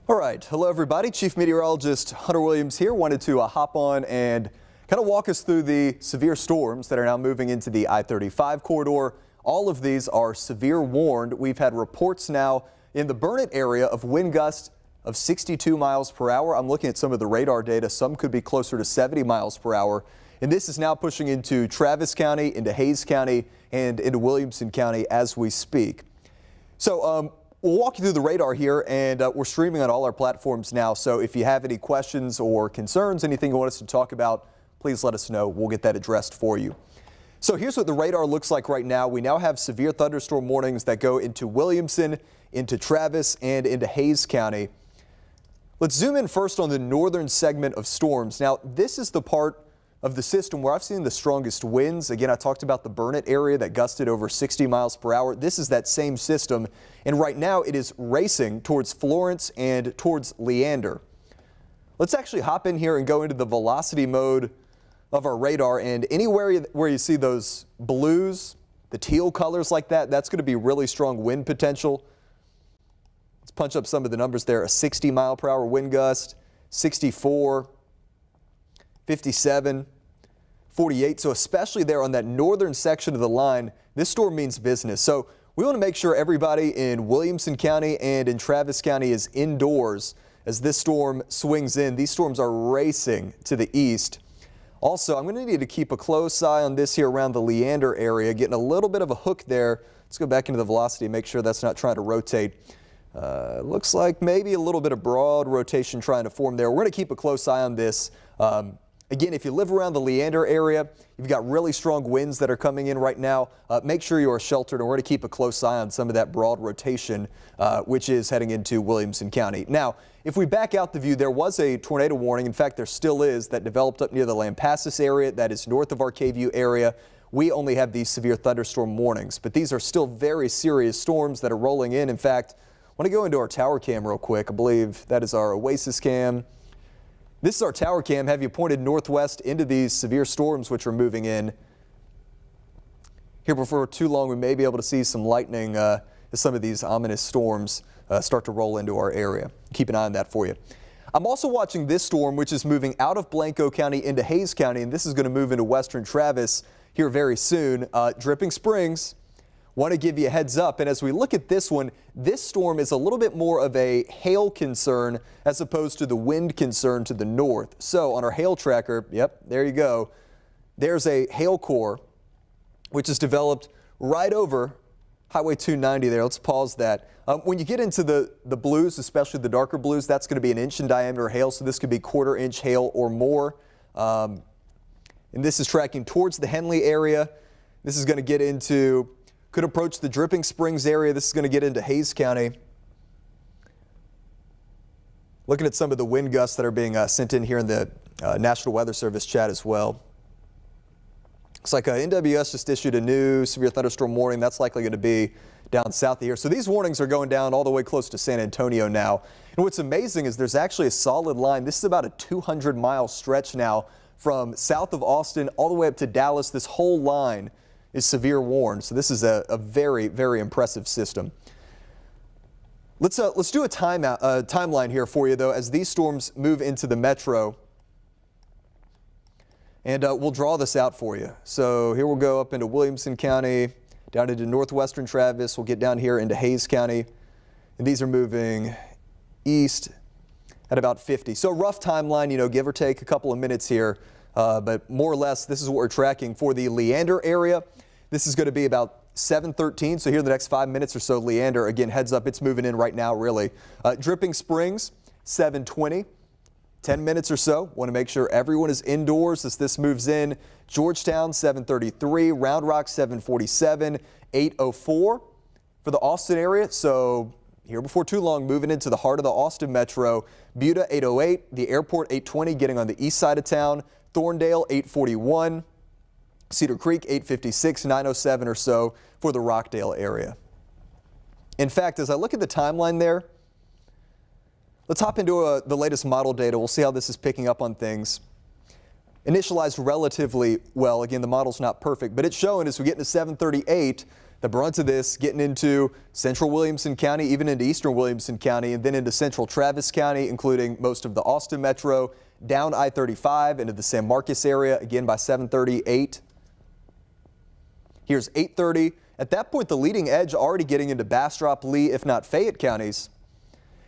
All right, hello everybody. Chief Meteorologist Hunter Williams here. Wanted to hop on and kind of walk us through the severe storms that are now moving into the I-35 corridor. All of these are severe warned. We've had reports now in the Burnett area of wind gusts of 62 miles per hour. I'm looking at some of the radar data. Some could be closer to 70 miles per hour. And this is now pushing into Travis County, into Hayes County, and into Williamson County as we speak. So, we'll walk you through the radar here, and we're streaming on all our platforms now. So if you have any questions or concerns, anything you want us to talk about, please let us know. We'll get that addressed for you. So here's what the radar looks like right now. We now have severe thunderstorm warnings that go into Williamson, into Travis, and into Hayes County. Let's zoom in first on the northern segment of storms. Now, this is the part of the system where I've seen the strongest winds. Again, I talked about the Burnett area that gusted over 60 miles per hour. This is that same system, and right now it is racing towards Florence and towards Leander. Let's actually hop in here and go into the velocity mode of our radar, and anywhere where you see those blues, the teal colors like that, that's going to be really strong wind potential. Let's punch up some of the numbers there. A 60 mile per hour wind gust, 64, 57, 48. So especially there on that northern section of the line, this storm means business. So we want to make sure everybody in Williamson County and in Travis County is indoors as this storm swings in. These storms are racing to the east. Also, I'm going to need to keep a close eye on this here around the Leander area, getting a little bit of a hook there. Let's go back into the velocity and make sure that's not trying to rotate. Looks like maybe a little bit of broad rotation trying to form there. We're going to keep a close eye on this. Again, if you live around the Leander area, you've got really strong winds that are coming in right now. Make sure you are sheltered, and we're going to keep a close eye on some of that broad rotation, which is heading into Williamson County. Now, if we back out the view, there was a tornado warning. In fact, there still is, that developed up near the Lampasas area. That is north of our KVUE area. We only have these severe thunderstorm warnings, but these are still very serious storms that are rolling in. In fact, I want to go into our tower cam real quick. I believe that is our Oasis cam. This is our tower cam. Have you pointed northwest into these severe storms which are moving in? Here before too long, we may be able to see some lightning as some of these ominous storms start to roll into our area. Keep an eye on that for you. I'm also watching this storm, which is moving out of Blanco County into Hayes County, and this is going to move into western Travis here very soon. Dripping Springs. Want to give you a heads up, and as we look at this one, this storm is a little bit more of a hail concern as opposed to the wind concern to the north. So on our hail tracker, yep, there you go. There's a hail core which is developed right over Highway 290 there. Let's pause that. When you get into the blues, especially the darker blues, that's going to be an inch in diameter hail, so this could be quarter-inch hail or more. And this is tracking towards the Henley area. This is going to get into, could approach the Dripping Springs area. This is going to get into Hayes County. Looking at some of the wind gusts that are being sent in here in the National Weather Service chat as well. Looks like NWS just issued a new severe thunderstorm warning. That's likely going to be down south of here. So these warnings are going down all the way close to San Antonio now. And what's amazing is there's actually a solid line. This is about a 200-mile stretch now from south of Austin all the way up to Dallas. This whole line is severe warned. So this is a very, very impressive system. Let's do a timeline here for you, though, as these storms move into the metro. And we'll draw this out for you. So here we'll go up into Williamson County, down into northwestern Travis. We'll get down here into Hayes County. And these are moving east at about 50. So rough timeline, you know, give or take a couple of minutes here. But more or less, this is what we're tracking for the Leander area. This is going to be about 7:13. So here in the next 5 minutes or so, Leander, again, heads up, it's moving in right now, really. Dripping Springs, 7:20. 10 minutes or so. Want to make sure everyone is indoors as this moves in. Georgetown, 7:33. Round Rock, 7:47. 8:04 for the Austin area. So here before too long, moving into the heart of the Austin metro. Buda, 8:08. The airport, 8:20, getting on the east side of town. Thorndale, 8:41. Cedar Creek, 8:56. 9:07 or so for the Rockdale area. In fact, as I look at the timeline there, let's hop into the latest model data. We'll see how this is picking up on things. Initialized relatively well. Again, the model's not perfect, but it's showing as we get into 7:38 the brunt of this getting into central Williamson County, even into eastern Williamson County, and then into central Travis County, including most of the Austin metro, down I-35 into the San Marcos area, again by 7:38. Here's 8:30. At that point, the leading edge already getting into Bastrop, Lee, if not Fayette counties.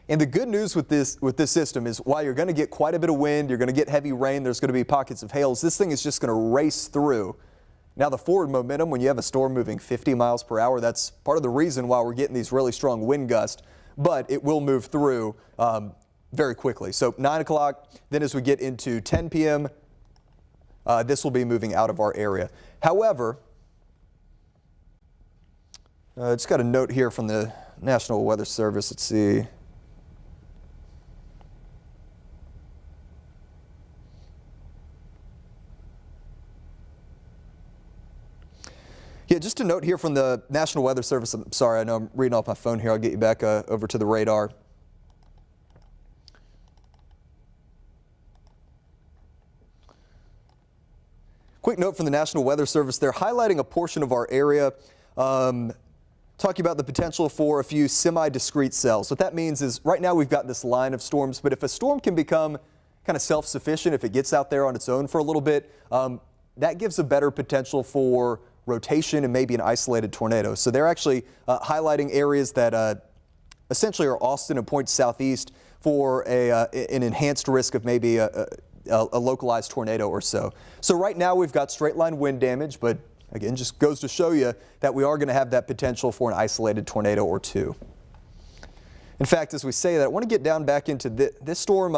And the good news with this system is while you're going to get quite a bit of wind, you're going to get heavy rain, there's going to be pockets of hails, this thing is just going to race through. Now the forward momentum, when you have a storm moving 50 miles per hour, that's part of the reason why we're getting these really strong wind gusts, but it will move through very quickly. So 9 o'clock, then as we get into 10 p.m., this will be moving out of our area. However, just got a note here from the National Weather Service. Let's see. Yeah, just a note here from the National Weather Service. I'm sorry, I know I'm reading off my phone here. I'll get you back over to the radar. Quick note from the National Weather Service. They're highlighting a portion of our area, talking about the potential for a few semi-discrete cells. What that means is right now we've got this line of storms, but if a storm can become kind of self-sufficient, if it gets out there on its own for a little bit, that gives a better potential for rotation and maybe an isolated tornado. So they're actually highlighting areas that essentially are Austin and points southeast for an enhanced risk of maybe a localized tornado or so. So right now we've got straight line wind damage, but again, just goes to show you that we are going to have that potential for an isolated tornado or two. In fact, as we say that, I want to get down back into this storm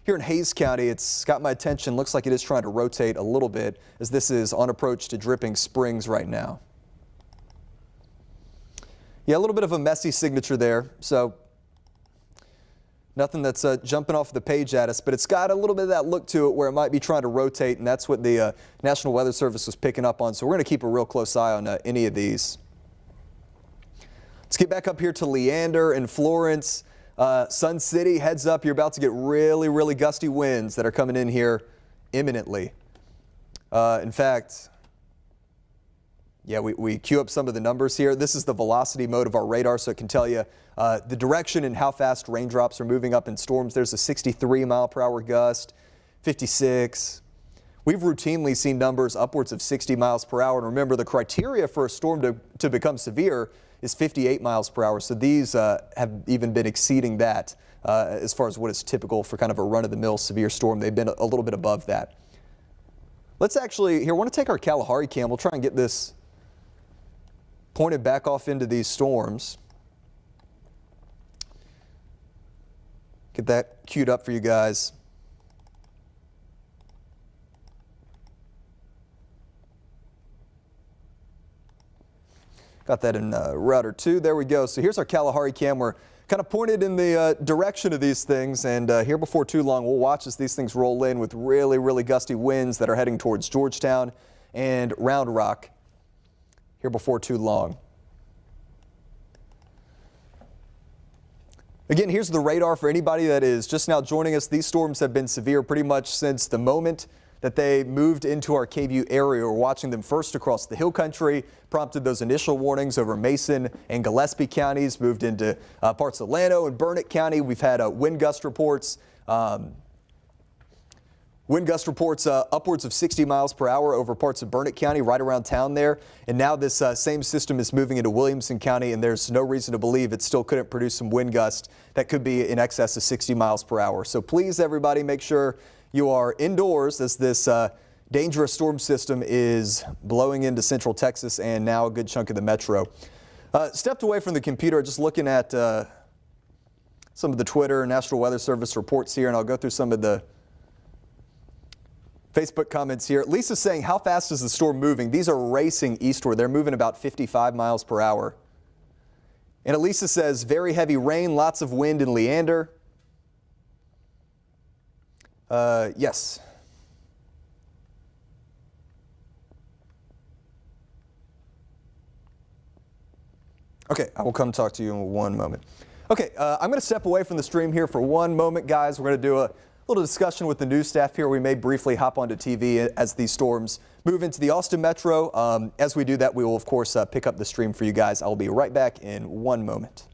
here in Hayes County. It's got my attention. Looks like it is trying to rotate a little bit as this is on approach to Dripping Springs right now. Yeah, a little bit of a messy signature there. So nothing that's jumping off the page at us, but it's got a little bit of that look to it where it might be trying to rotate, and that's what the National Weather Service was picking up on. So we're going to keep a real close eye on any of these. Let's get back up here to Leander and Florence. Sun City, heads up, you're about to get really, really gusty winds that are coming in here imminently. In fact, yeah, we queue up some of the numbers here. This is the velocity mode of our radar, so it can tell you the direction and how fast raindrops are moving up in storms. There's a 63 mile per hour gust, 56. We've routinely seen numbers upwards of 60 miles per hour. And remember, the criteria for a storm to become severe is 58 miles per hour. So these have even been exceeding that as far as what is typical for kind of a run-of-the-mill severe storm. They've been a little bit above that. Let's actually, here, I want to take our Kalahari cam. We'll try and get this pointed back off into these storms. Get that queued up for you guys. Got that in router 2. There we go. So here's our Kalahari cam. We're kind of pointed in the direction of these things, and here before too long we'll watch as these things roll in with really, really gusty winds that are heading towards Georgetown and Round Rock here before too long. Again, here's the radar for anybody that is just now joining us. These storms have been severe pretty much since the moment that they moved into our KVUE area. We're watching them first across the hill country, prompted those initial warnings over Mason and Gillespie counties, moved into parts of Llano and Burnett County. We've had wind gust reports. Upwards of 60 miles per hour over parts of Burnett County, right around town there. And now this same system is moving into Williamson County, and there's no reason to believe it still couldn't produce some wind gusts that could be in excess of 60 miles per hour. So please, everybody, make sure you are indoors as this dangerous storm system is blowing into central Texas and now a good chunk of the metro. Stepped away from the computer, just looking at some of the Twitter National Weather Service reports here, and I'll go through some of the Facebook comments here. Lisa's saying, how fast is the storm moving? These are racing eastward. They're moving about 55 miles per hour. And Elisa says, very heavy rain, lots of wind in Leander. Yes. Okay, I will come talk to you in one moment. Okay, I'm going to step away from the stream here for one moment, guys. We're going to do a Little discussion with the news staff here. We may briefly hop onto TV as these storms move into the Austin metro. As we do that, we will, of course, pick up the stream for you guys. I'll be right back in one moment.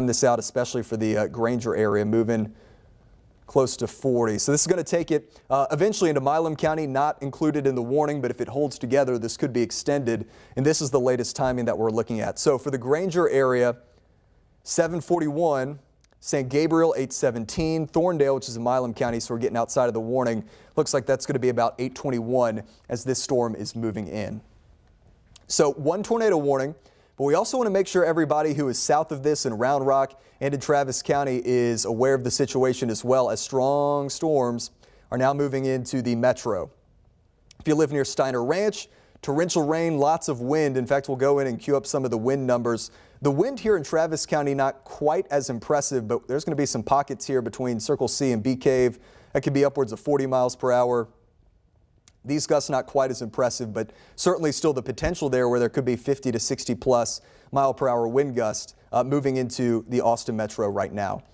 this out, especially for the Granger area, moving close to 40. So this is going to take it eventually into Milam County, not included in the warning, but if it holds together, this could be extended. And this is the latest timing that we're looking at. So for the Granger area, 7:41, St. Gabriel 8:17, Thorndale, which is in Milam County, so we're getting outside of the warning. Looks like that's going to be about 8:21 as this storm is moving in. So one tornado warning. But we also want to make sure everybody who is south of this in Round Rock and in Travis County is aware of the situation as well, as strong storms are now moving into the metro. If you live near Steiner Ranch, torrential rain, lots of wind. In fact, we'll go in and queue up some of the wind numbers. The wind here in Travis County, not quite as impressive, but there's going to be some pockets here between Circle C and Bee Cave. That could be upwards of 40 miles per hour. These gusts not quite as impressive, but certainly still the potential there where there could be 50 to 60 plus mile per hour wind gust moving into the Austin metro right now.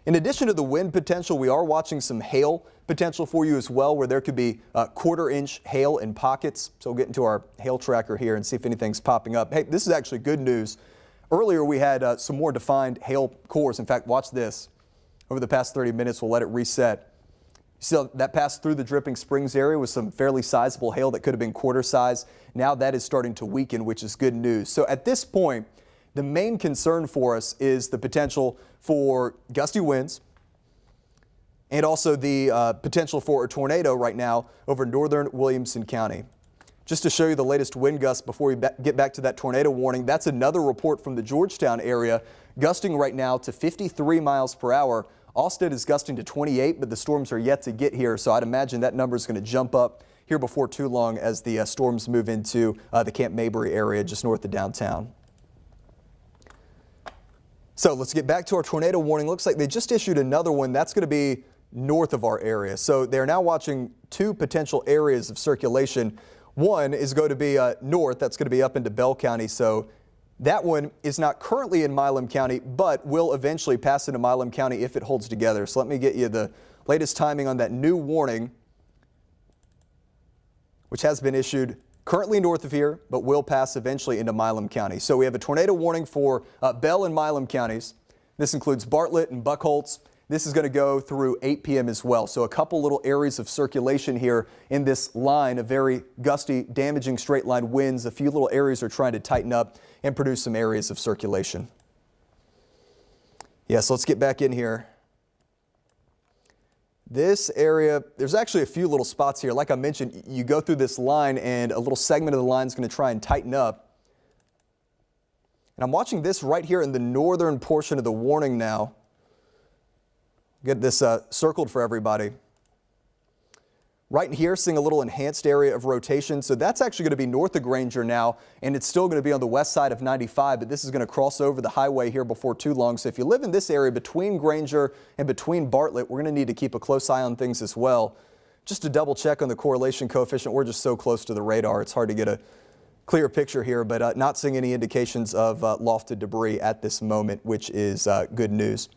In addition to the wind potential, we are watching some hail potential for you as well, where there could be quarter-inch hail in pockets. So we'll get into our hail tracker here and see if anything's popping up. Hey, this is actually good news. Earlier we had some more defined hail cores. In fact, watch this. Over the past 30 minutes, we'll let it reset. So that passed through the Dripping Springs area with some fairly sizable hail that could have been quarter size. Now that is starting to weaken, which is good news. So at this point, the main concern for us is the potential for gusty winds and also the potential for a tornado right now over northern Williamson County. Just to show you the latest wind gusts before we get back to that tornado warning, that's another report from the Georgetown area, gusting right now to 53 miles per hour. Austin is gusting to 28, but the storms are yet to get here, so I'd imagine that number is going to jump up here before too long as the storms move into the Camp Mabry area just north of downtown. So let's get back to our tornado warning. Looks like they just issued another one. That's going to be north of our area. So they're now watching two potential areas of circulation. One is going to be north. That's going to be up into Bell County. So that one is not currently in Milam County, but will eventually pass into Milam County if it holds together. So let me get you the latest timing on that new warning, which has been issued currently north of here, but will pass eventually into Milam County. So we have a tornado warning for Bell and Milam counties. This includes Bartlett and Buckholtz. This is going to go through 8 p.m. as well. So a couple little areas of circulation here in this line of very gusty, damaging straight line winds. A few little areas are trying to tighten up and produce some areas of circulation. So let's get back in here. This area, there's actually a few little spots here. Like I mentioned, you go through this line and a little segment of the line is going to try and tighten up. And I'm watching this right here in the northern portion of the warning now. Get this circled for everybody. Right in here, seeing a little enhanced area of rotation. So that's actually going to be north of Granger now, and it's still going to be on the west side of 95, but this is going to cross over the highway here before too long. So if you live in this area between Granger and between Bartlett, we're going to need to keep a close eye on things as well. Just to double check on the correlation coefficient, we're just so close to the radar, it's hard to get a clear picture here, but not seeing any indications of lofted debris at this moment, which is good news.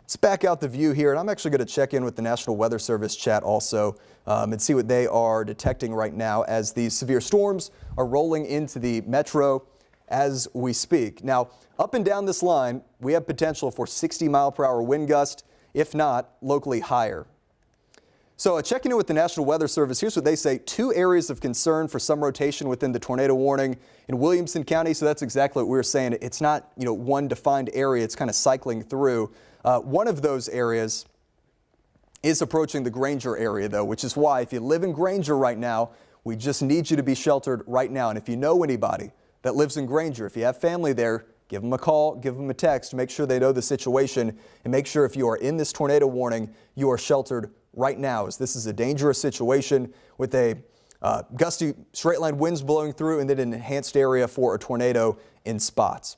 Let's back out the view here, and I'm actually going to check in with the National Weather Service chat also and see what they are detecting right now as these severe storms are rolling into the metro as we speak. Now, up and down this line, we have potential for 60 mile per hour wind gust, if not locally higher. So checking in with the National Weather Service, here's what they say. 2 areas of concern for some rotation within the tornado warning in Williamson County. So that's exactly what we were saying. It's not, one defined area. It's kind of cycling through. One of those areas is approaching the Granger area, though, which is why if you live in Granger right now, we just need you to be sheltered right now. And if you know anybody that lives in Granger, if you have family there, give them a call, give them a text, make sure they know the situation, and make sure if you are in this tornado warning, you are sheltered right now, as this is a dangerous situation with a gusty straight line winds blowing through and then an enhanced area for a tornado in spots.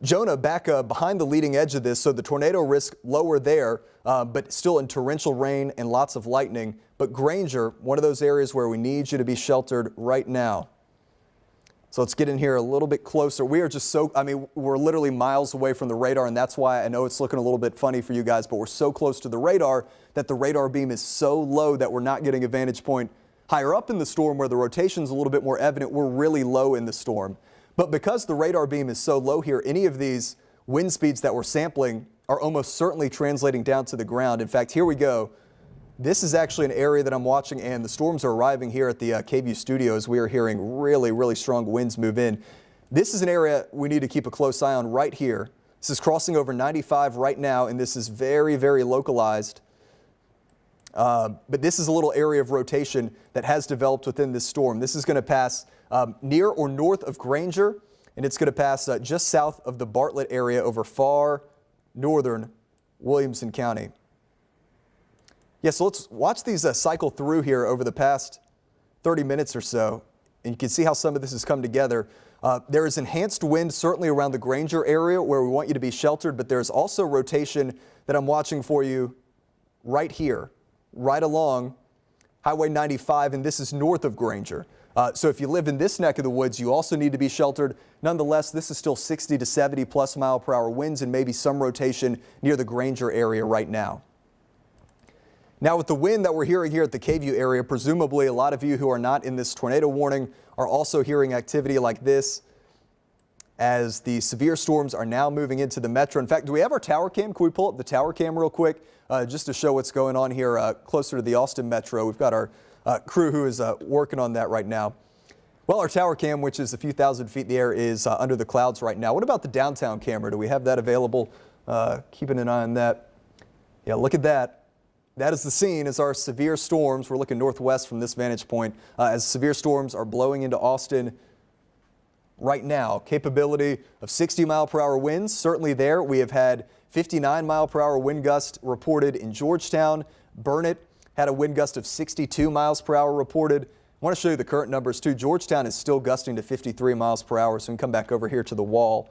Jonah back behind the leading edge of this, so the tornado risk lower there, but still in torrential rain and lots of lightning. But Granger, one of those areas where we need you to be sheltered right now. So let's get in here a little bit closer. We are just we're literally miles away from the radar, and that's why I know it's looking a little bit funny for you guys, but we're so close to the radar that the radar beam is so low that we're not getting a vantage point higher up in the storm where the rotation's a little bit more evident. We're really low in the storm. But because the radar beam is so low here, any of these wind speeds that we're sampling are almost certainly translating down to the ground. In fact, here we go. This is actually an area that I'm watching, and the storms are arriving here at the KVUE studios. We are hearing really, really strong winds move in. This is an area we need to keep a close eye on right here. This is crossing over 95 right now, and this is very, very localized. But this is a little area of rotation that has developed within this storm. This is going to pass near or north of Granger, and it's going to pass just south of the Bartlett area over far northern Williamson County. Yeah, so let's watch these cycle through here over the past 30 minutes or so, and you can see how some of this has come together. There is enhanced wind certainly around the Granger area where we want you to be sheltered, but there's also rotation that I'm watching for you right here, right along Highway 95, and this is north of Granger. So if you live in this neck of the woods, you also need to be sheltered. Nonetheless, this is still 60 to 70 plus mile per hour winds and maybe some rotation near the Granger area right now. Now, with the wind that we're hearing here at the KVUE area, presumably a lot of you who are not in this tornado warning are also hearing activity like this as the severe storms are now moving into the metro. In fact, do we have our tower cam? Can we pull up the tower cam real quick just to show what's going on here closer to the Austin metro? We've got our crew who is working on that right now. Well, our tower cam, which is a few thousand feet in the air, is under the clouds right now. What about the downtown camera? Do we have that available? Keeping an eye on that. Yeah, look at that. That is the scene as our severe storms, we're looking northwest from this vantage point, as severe storms are blowing into Austin right now. Capability of 60 mile per hour winds, certainly there. We have had 59 mile per hour wind gust reported in Georgetown. Burnett had a wind gust of 62 miles per hour reported. I want to show you the current numbers too. Georgetown is still gusting to 53 miles per hour, so we can come back over here to the wall.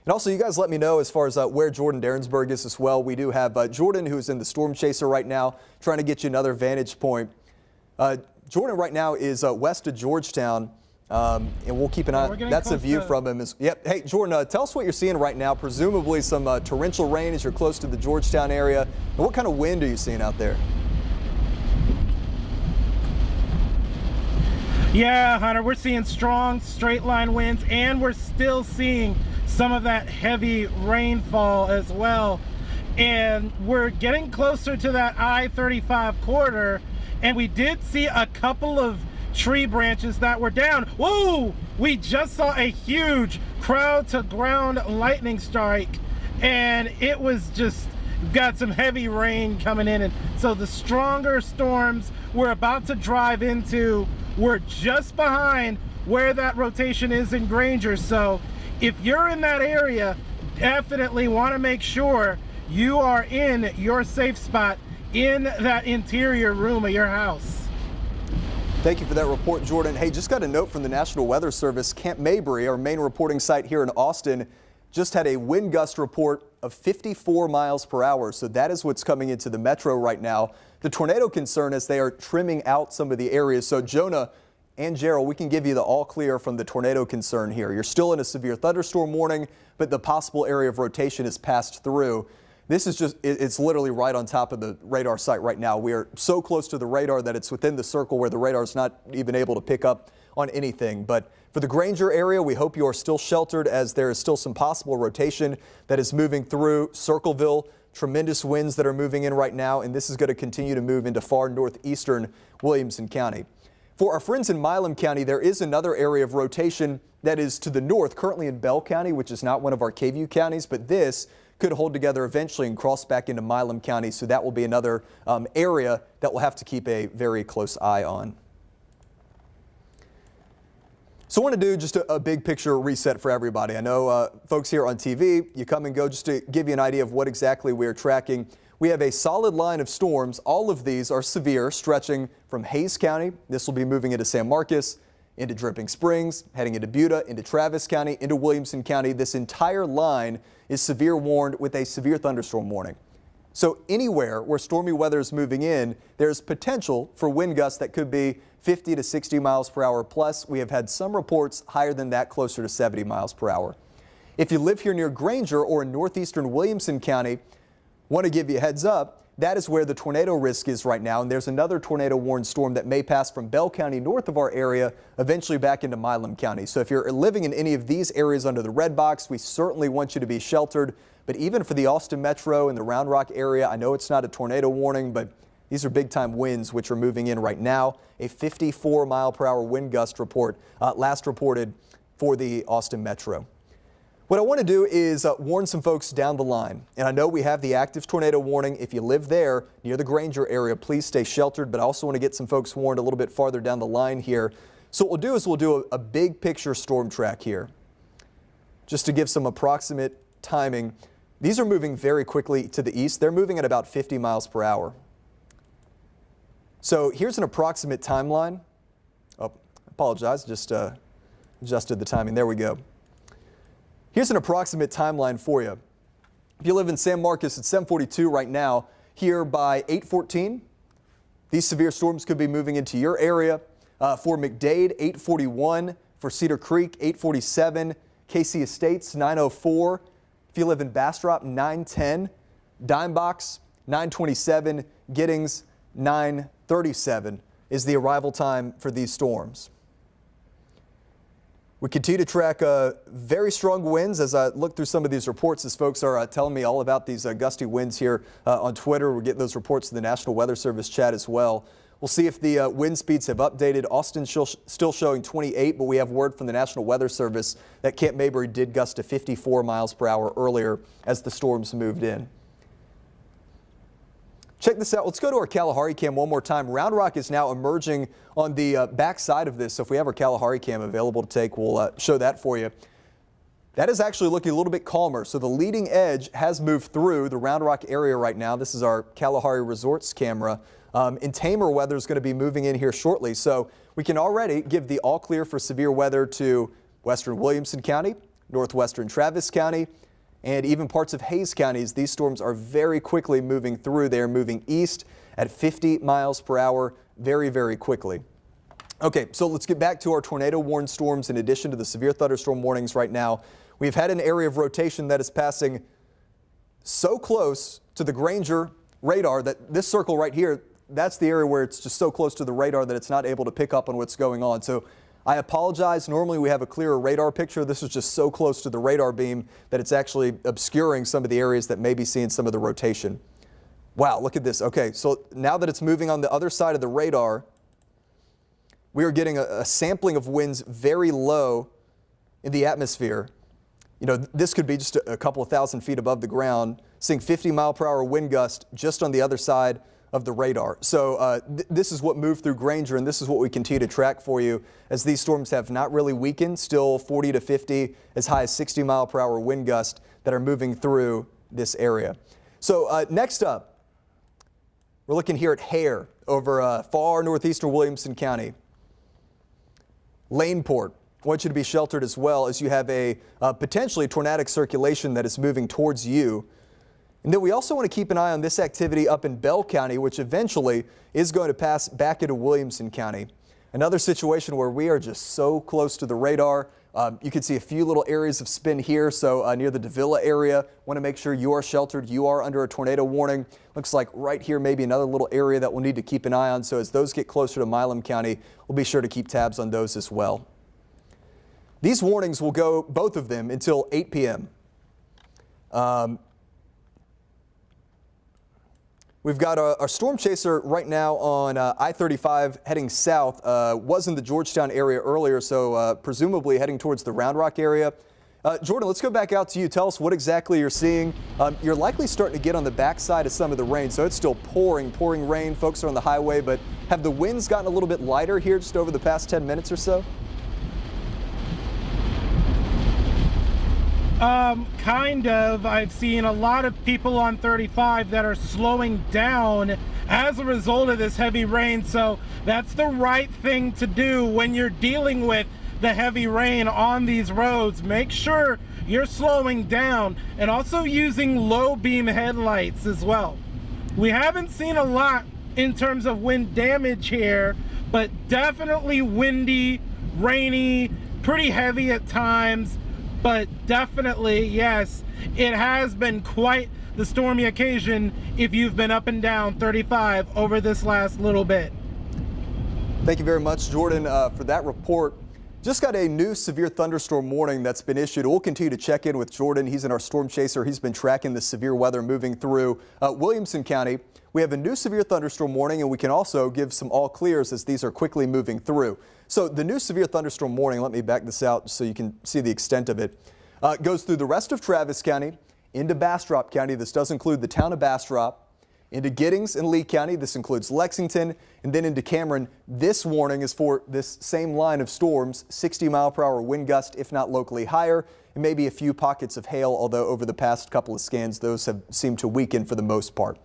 And also, you guys let me know as far as where Jordan Derensburg is as well. We do have Jordan, who's in the storm chaser right now, trying to get you another vantage point. Jordan right now is west of Georgetown, and we'll keep an eye. That's a view from him. Yep. Hey, Jordan, tell us what you're seeing right now. Presumably some torrential rain as you're close to the Georgetown area. And what kind of wind are you seeing out there? Yeah, Hunter, we're seeing strong straight line winds, and we're still seeing some of that heavy rainfall as well. And we're getting closer to that I-35 corridor, and we did see a couple of tree branches that were down. Whoa! We just saw a huge crowd to ground lightning strike, and it was just got some heavy rain coming in. And so the stronger storms we're about to drive into, we're just behind where that rotation is in Granger. So if you're in that area, definitely want to make sure you are in your safe spot in that interior room of your house. Thank you for that report, Jordan. Hey, just got a note from the National Weather Service. Camp Mabry, our main reporting site here in Austin, just had a wind gust report of 54 miles per hour. So that is what's coming into the metro right now. The tornado concern is they are trimming out some of the areas. So Jonah and Gerald, we can give you the all clear from the tornado concern here. You're still in a severe thunderstorm warning, but the possible area of rotation has passed through. This is just, it's literally right on top of the radar site right now. We are so close to the radar that it's within the circle where the radar is not even able to pick up on anything. But for the Granger area, we hope you are still sheltered as there is still some possible rotation that is moving through Circleville. Tremendous winds that are moving in right now, and this is going to continue to move into far northeastern Williamson County. For our friends in Milam County, there is another area of rotation that is to the north, currently in Bell County, which is not one of our KVUE counties, but this could hold together eventually and cross back into Milam County. So that will be another area that we'll have to keep a very close eye on. So I want to do just a big picture reset for everybody. I know folks here on TV, you come and go. Just to give you an idea of what exactly we are tracking. We have a solid line of storms. All of these are severe, stretching from Hays County. This will be moving into San Marcos, into Dripping Springs, heading into Buda, into Travis County, into Williamson County. This entire line is severe warned with a severe thunderstorm warning. So anywhere where stormy weather is moving in, there's potential for wind gusts that could be 50 to 60 miles per hour. Plus, we have had some reports higher than that, closer to 70 miles per hour. If you live here near Granger or in northeastern Williamson County, Want to give you a heads up, that is where the tornado risk is right now, and there's another tornado warned storm that may pass from Bell County north of our area, eventually back into Milam County. So if you're living in any of these areas under the red box, we certainly want you to be sheltered. But even for the Austin Metro and the Round Rock area, I know it's not a tornado warning, but these are big time winds which are moving in right now. A 54-mile-per-hour wind gust report last reported for the Austin Metro. What I want to do is warn some folks down the line. And I know we have the active tornado warning. If you live there near the Granger area, please stay sheltered. But I also want to get some folks warned a little bit farther down the line here. So what we'll do is we'll do a big picture storm track here, just to give some approximate timing. These are moving very quickly to the east. They're moving at about 50 miles per hour. So here's an approximate timeline. Oh, apologize, just adjusted the timing. There we go. Here's an approximate timeline for you. If you live in San Marcos, it's 7:42 right now. Here by 8:14, these severe storms could be moving into your area. For McDade, 8:41. For Cedar Creek, 8:47. KC Estates, 9:04. If you live in Bastrop, 9:10. Dimebox, 9:27. Giddings, 9:37 is the arrival time for these storms. We continue to track very strong winds as I look through some of these reports, as folks are telling me all about these gusty winds here on Twitter. We're getting those reports to the National Weather Service chat as well. We'll see if the wind speeds have updated. Austin still showing 28, but we have word from the National Weather Service that Camp Mabry did gust to 54 miles per hour earlier as the storms moved in. Check this out. Let's go to our Kalahari cam one more time. Round Rock is now emerging on the back side of this. So if we have our Kalahari cam available to take, we'll show that for you. That is actually looking a little bit calmer. So the leading edge has moved through the Round Rock area right now. This is our Kalahari Resorts camera. And tamer weather is going to be moving in here shortly. So we can already give the all clear for severe weather to western Williamson County, northwestern Travis County, and even parts of Hayes counties. These storms are very quickly moving through. They are moving east at 50 miles per hour very, very quickly. Okay, so let's get back to our tornado warned storms. In addition to the severe thunderstorm warnings right now, we've had an area of rotation that is passing so close to the Granger radar that this circle right here, that's the area where it's just so close to the radar that it's not able to pick up on what's going on. So I apologize. Normally we have a clearer radar picture. This is just so close to the radar beam that it's actually obscuring some of the areas that may be seeing some of the rotation. Wow, look at this. Okay, so now that it's moving on the other side of the radar, we are getting a sampling of winds very low in the atmosphere. You know, this could be just a couple of thousand feet above the ground, seeing 50-mile-per-hour wind gust just on the other side of the radar. So this is what moved through Granger, and this is what we continue to track for you as these storms have not really weakened, still 40 to 50, as high as 60-mile-per-hour wind gusts that are moving through this area. So next up, we're looking here at Hare over far northeastern Williamson County. Laneport, I want you to be sheltered as well, as you have a potentially tornadic circulation that is moving towards you. And then we also want to keep an eye on this activity up in Bell County, which eventually is going to pass back into Williamson County. Another situation where we are just so close to the radar. You can see a few little areas of spin here. So near the Davila area, want to make sure you are sheltered. You are under a tornado warning. Looks like right here, maybe another little area that we'll need to keep an eye on. So as those get closer to Milam County, we'll be sure to keep tabs on those as well. These warnings will go, both of them, until 8 p.m. We've got our storm chaser right now on I-35 heading south. Was in the Georgetown area earlier, so presumably heading towards the Round Rock area. Jordan, let's go back out to you. Tell us what exactly you're seeing. You're likely starting to get on the backside of some of the rain, so it's still pouring rain. Folks are on the highway, but have the winds gotten a little bit lighter here just over the past 10 minutes or so? Kind of. I've seen a lot of people on 35 that are slowing down as a result of this heavy rain. So that's the right thing to do when you're dealing with the heavy rain on these roads. Make sure you're slowing down and also using low beam headlights as well. We haven't seen a lot in terms of wind damage here, but definitely windy, rainy, pretty heavy at times. But definitely, yes, it has been quite the stormy occasion if you've been up and down 35 over this last little bit. Thank you very much, Jordan, for that report. Just got a new severe thunderstorm warning that's been issued. We'll continue to check in with Jordan. He's in our storm chaser. He's been tracking the severe weather moving through Williamson County. We have a new severe thunderstorm warning, and we can also give some all clears as these are quickly moving through. So the new severe thunderstorm warning, let me back this out so you can see the extent of it, goes through the rest of Travis County, into Bastrop County. This does include the town of Bastrop, into Giddings and Lee County. This includes Lexington, and then into Cameron. This warning is for this same line of storms, 60-mile-per-hour wind gust, if not locally higher, and maybe a few pockets of hail, although over the past couple of scans, those have seemed to weaken for the most part.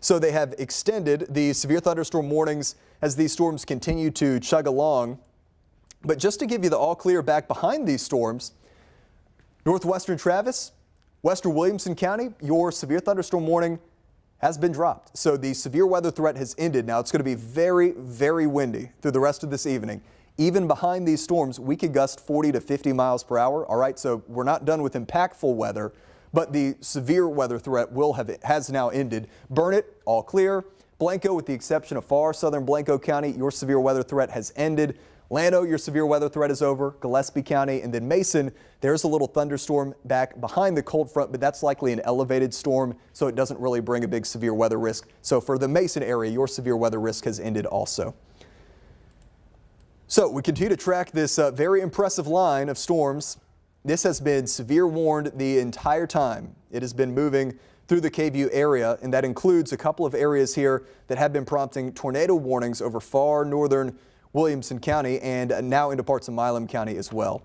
So they have extended the severe thunderstorm warnings as these storms continue to chug along. But just to give you the all clear back behind these storms, northwestern Travis, western Williamson County, your severe thunderstorm warning has been dropped. So the severe weather threat has ended. Now it's going to be very, very windy through the rest of this evening. Even behind these storms, we could gust 40 to 50 miles per hour. All right, so we're not done with impactful weather, but the severe weather threat has now ended. Burnett, all clear. Blanco, with the exception of far southern Blanco County, your severe weather threat has ended. Llano, your severe weather threat is over. Gillespie County, and then Mason, there's a little thunderstorm back behind the cold front, but that's likely an elevated storm, so it doesn't really bring a big severe weather risk. So for the Mason area, your severe weather risk has ended also. So we continue to track this very impressive line of storms. This has been severe warned the entire time. It has been moving through the KVUE area, and that includes a couple of areas here that have been prompting tornado warnings over far northern Williamson County and now into parts of Milam County as well.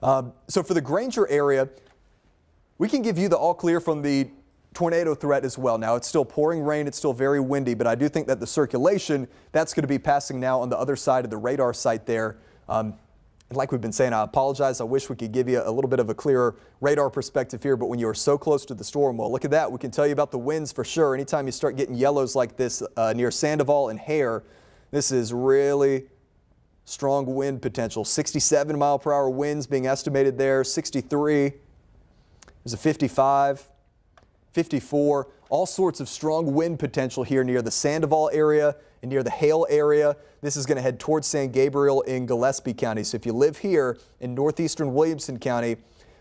So for the Granger area, we can give you the all clear from the tornado threat as well. Now it's still pouring rain, it's still very windy, but I do think that the circulation, that's going to be passing now on the other side of the radar site there. Like we've been saying, I apologize. I wish we could give you a little bit of a clearer radar perspective here, but when you are so close to the storm, well, look at that. We can tell you about the winds for sure. Anytime you start getting yellows like this near Sandoval and Hare, this is really strong wind potential. 67-mile-per-hour winds being estimated there, 63. There's a 55, 54. All sorts of strong wind potential here near the Sandoval area and near the Hale area. This is going to head towards San Gabriel in Gillespie County. So if you live here in northeastern Williamson County,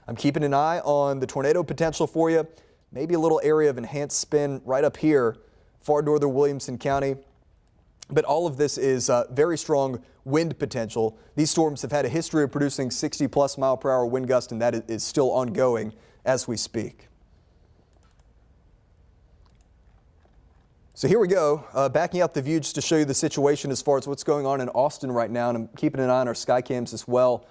I'm keeping an eye on the tornado potential for you. Maybe a little area of enhanced spin right up here, far northern Williamson County. But all of this is very strong wind potential. These storms have had a history of producing 60-plus mile-per-hour wind gust, and that is still ongoing as we speak. So here we go, backing out the view just to show you the situation as far as what's going on in Austin right now, and I'm keeping an eye on our sky cams as well.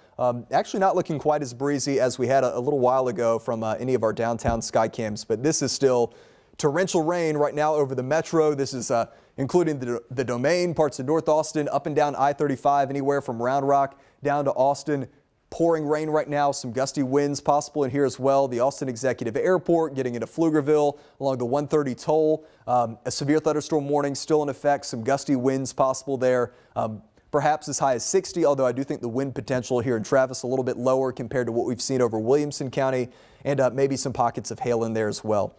Actually not looking quite as breezy as we had a little while ago from any of our downtown sky cams, but this is still torrential rain right now over the metro. This is including the Domain, parts of North Austin, up and down I-35, anywhere from Round Rock down to Austin. Pouring rain right now, some gusty winds possible in here as well. The Austin Executive Airport getting into Pflugerville along the 130 toll. A severe thunderstorm warning still in effect, some gusty winds possible there. Perhaps as high as 60, although I do think the wind potential here in Travis a little bit lower compared to what we've seen over Williamson County, and maybe some pockets of hail in there as well.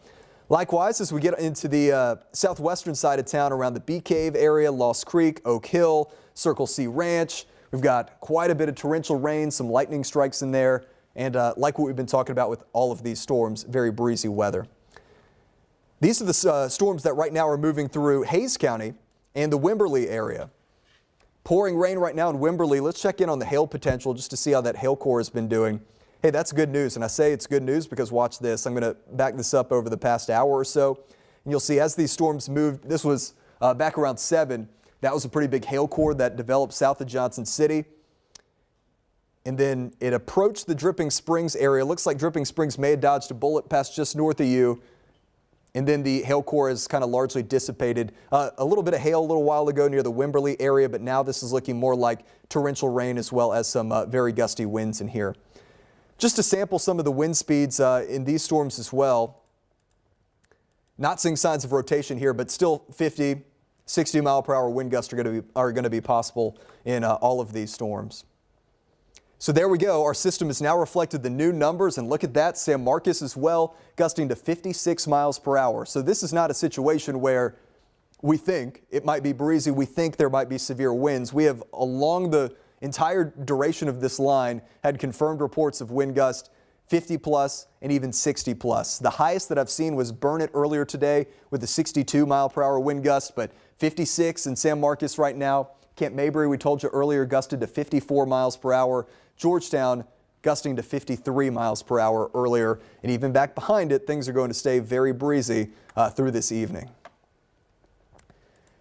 Likewise, as we get into the southwestern side of town around the Bee Cave area, Lost Creek, Oak Hill, Circle C Ranch, we've got quite a bit of torrential rain, some lightning strikes in there, and like what we've been talking about with all of these storms, very breezy weather. These are the storms that right now are moving through Hayes County and the Wimberley area. Pouring rain right now in Wimberley. Let's check in on the hail potential just to see how that hail core has been doing. Hey, that's good news, and I say it's good news because watch this. I'm going to back this up over the past hour or so, and you'll see as these storms moved, this was back around 7, that was a pretty big hail core that developed south of Johnson City, and then it approached the Dripping Springs area. Looks like Dripping Springs may have dodged a bullet past just north of you, and then the hail core has kind of largely dissipated. A little bit of hail a little while ago near the Wimberley area, but now this is looking more like torrential rain as well as some very gusty winds in here. Just to sample some of the wind speeds in these storms as well. Not seeing signs of rotation here, but still 50, 60-mile-per-hour wind gusts are going to be possible in all of these storms. So there we go. Our system has now reflected the new numbers, and look at that. San Marcos as well, gusting to 56 miles per hour. So this is not a situation where we think it might be breezy. We think there might be severe winds. We have, along the entire duration of this line, had confirmed reports of wind gusts 50 plus and even 60 plus. The highest that I've seen was Burnett earlier today with a 62 mile per hour wind gust, but 56 in San Marcos right now. Camp Mabry, we told you earlier, gusted to 54 miles per hour. Georgetown gusting to 53 miles per hour earlier. And even back behind it, things are going to stay very breezy through this evening.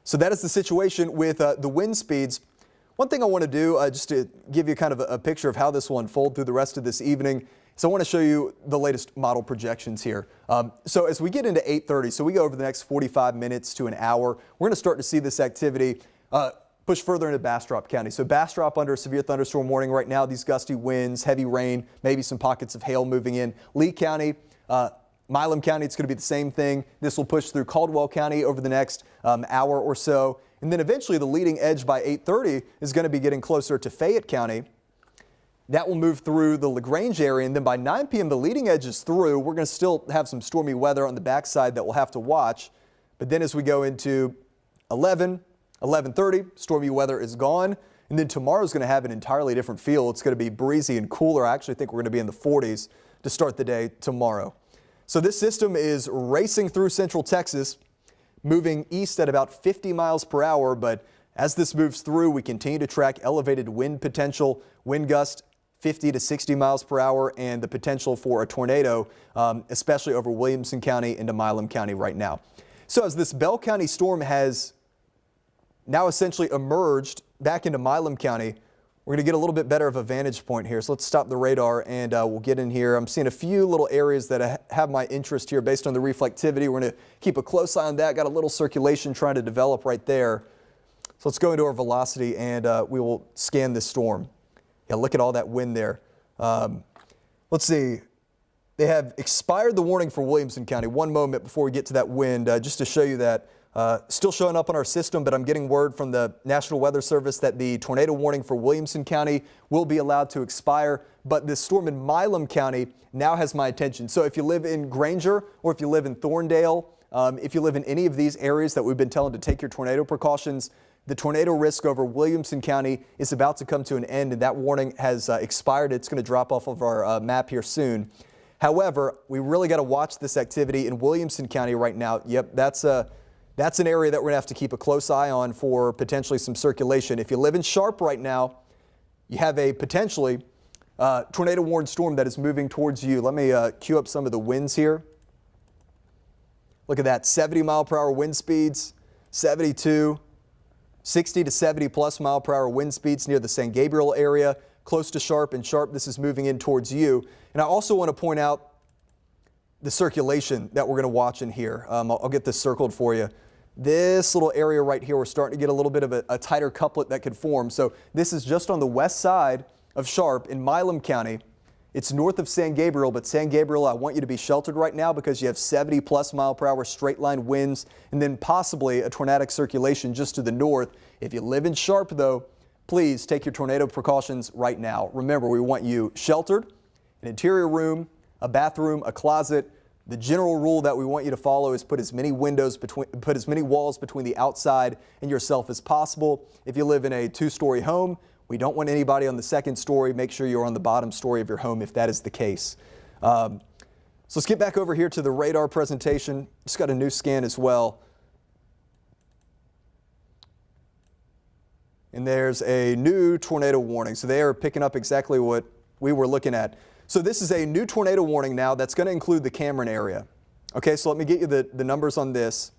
So that is the situation with the wind speeds. One thing I want to do, just to give you kind of a picture of how this will unfold through the rest of this evening, so I want to show you the latest model projections here. So as we get into 8:30, so we go over the next 45 minutes to an hour, we're going to start to see this activity push further into Bastrop County. So Bastrop under a severe thunderstorm warning right now, these gusty winds, heavy rain, maybe some pockets of hail moving in. Lee County, Milam County, it's going to be the same thing. This will push through Caldwell County over the next hour or so. And then eventually the leading edge by 8:30 is going to be getting closer to Fayette County. That will move through the LaGrange area, and then by 9 p.m. the leading edge is through. We're going to still have some stormy weather on the backside that we'll have to watch. But then as we go into 11:30, stormy weather is gone. And then tomorrow's going to have an entirely different feel. It's going to be breezy and cooler. I actually think we're going to be in the 40s to start the day tomorrow. So this system is racing through central Texas, moving east at about 50 miles per hour. But as this moves through, we continue to track elevated wind potential, wind gust 50 to 60 miles per hour, and the potential for a tornado, especially over Williamson County into Milam County right now. So as this Bell County storm has now essentially emerged back into Milam County, we're going to get a little bit better of a vantage point here. So let's stop the radar and we'll get in here. I'm seeing a few little areas that have my interest here based on the reflectivity. We're going to keep a close eye on that. Got a little circulation trying to develop right there. So let's go into our velocity and we will scan this storm. Yeah, look at all that wind there. Let's see. They have expired the warning for Williamson County. One moment before we get to that wind, just to show you that. Still showing up on our system, but I'm getting word from the National Weather Service that the tornado warning for Williamson County will be allowed to expire. But this storm in Milam County now has my attention. So if you live in Granger or if you live in Thorndale, if you live in any of these areas that we've been telling to take your tornado precautions, the tornado risk over Williamson County is about to come to an end, and that warning has expired. It's going to drop off of our map here soon. However, we really got to watch this activity in Williamson County right now. Yep, that's an area that we're going to have to keep a close eye on for potentially some circulation. If you live in Sharp right now, you have a potentially tornado warned storm that is moving towards you. Let me cue up some of the winds here. Look at that, 70 mile per hour wind speeds, 72, 60 to 70 plus mile per hour wind speeds near the San Gabriel area, close to Sharp. And Sharp, this is moving in towards you. And I also want to point out the circulation that we're going to watch in here. I'll get this circled for you. This little area right here, we're starting to get a little bit of a tighter couplet that could form. So this is just on the west side of Sharp in Milam County. It's north of San Gabriel, but San Gabriel, I want you to be sheltered right now because you have 70 plus mile per hour straight line winds and then possibly a tornadic circulation just to the north. If you live in Sharp though, please take your tornado precautions right now. Remember, we want you sheltered, an interior room, a bathroom, a closet. The general rule that we want you to follow is put as many walls between the outside and yourself as possible. If you live in a two-story home, we don't want anybody on the second story. Make sure you're on the bottom story of your home if that is the case. So let's get back over here to the radar presentation. Just got a new scan as well. And there's a new tornado warning. So they are picking up exactly what we were looking at. So this is a new tornado warning now that's going to include the Cameron area. Okay, so let me get you the numbers on this.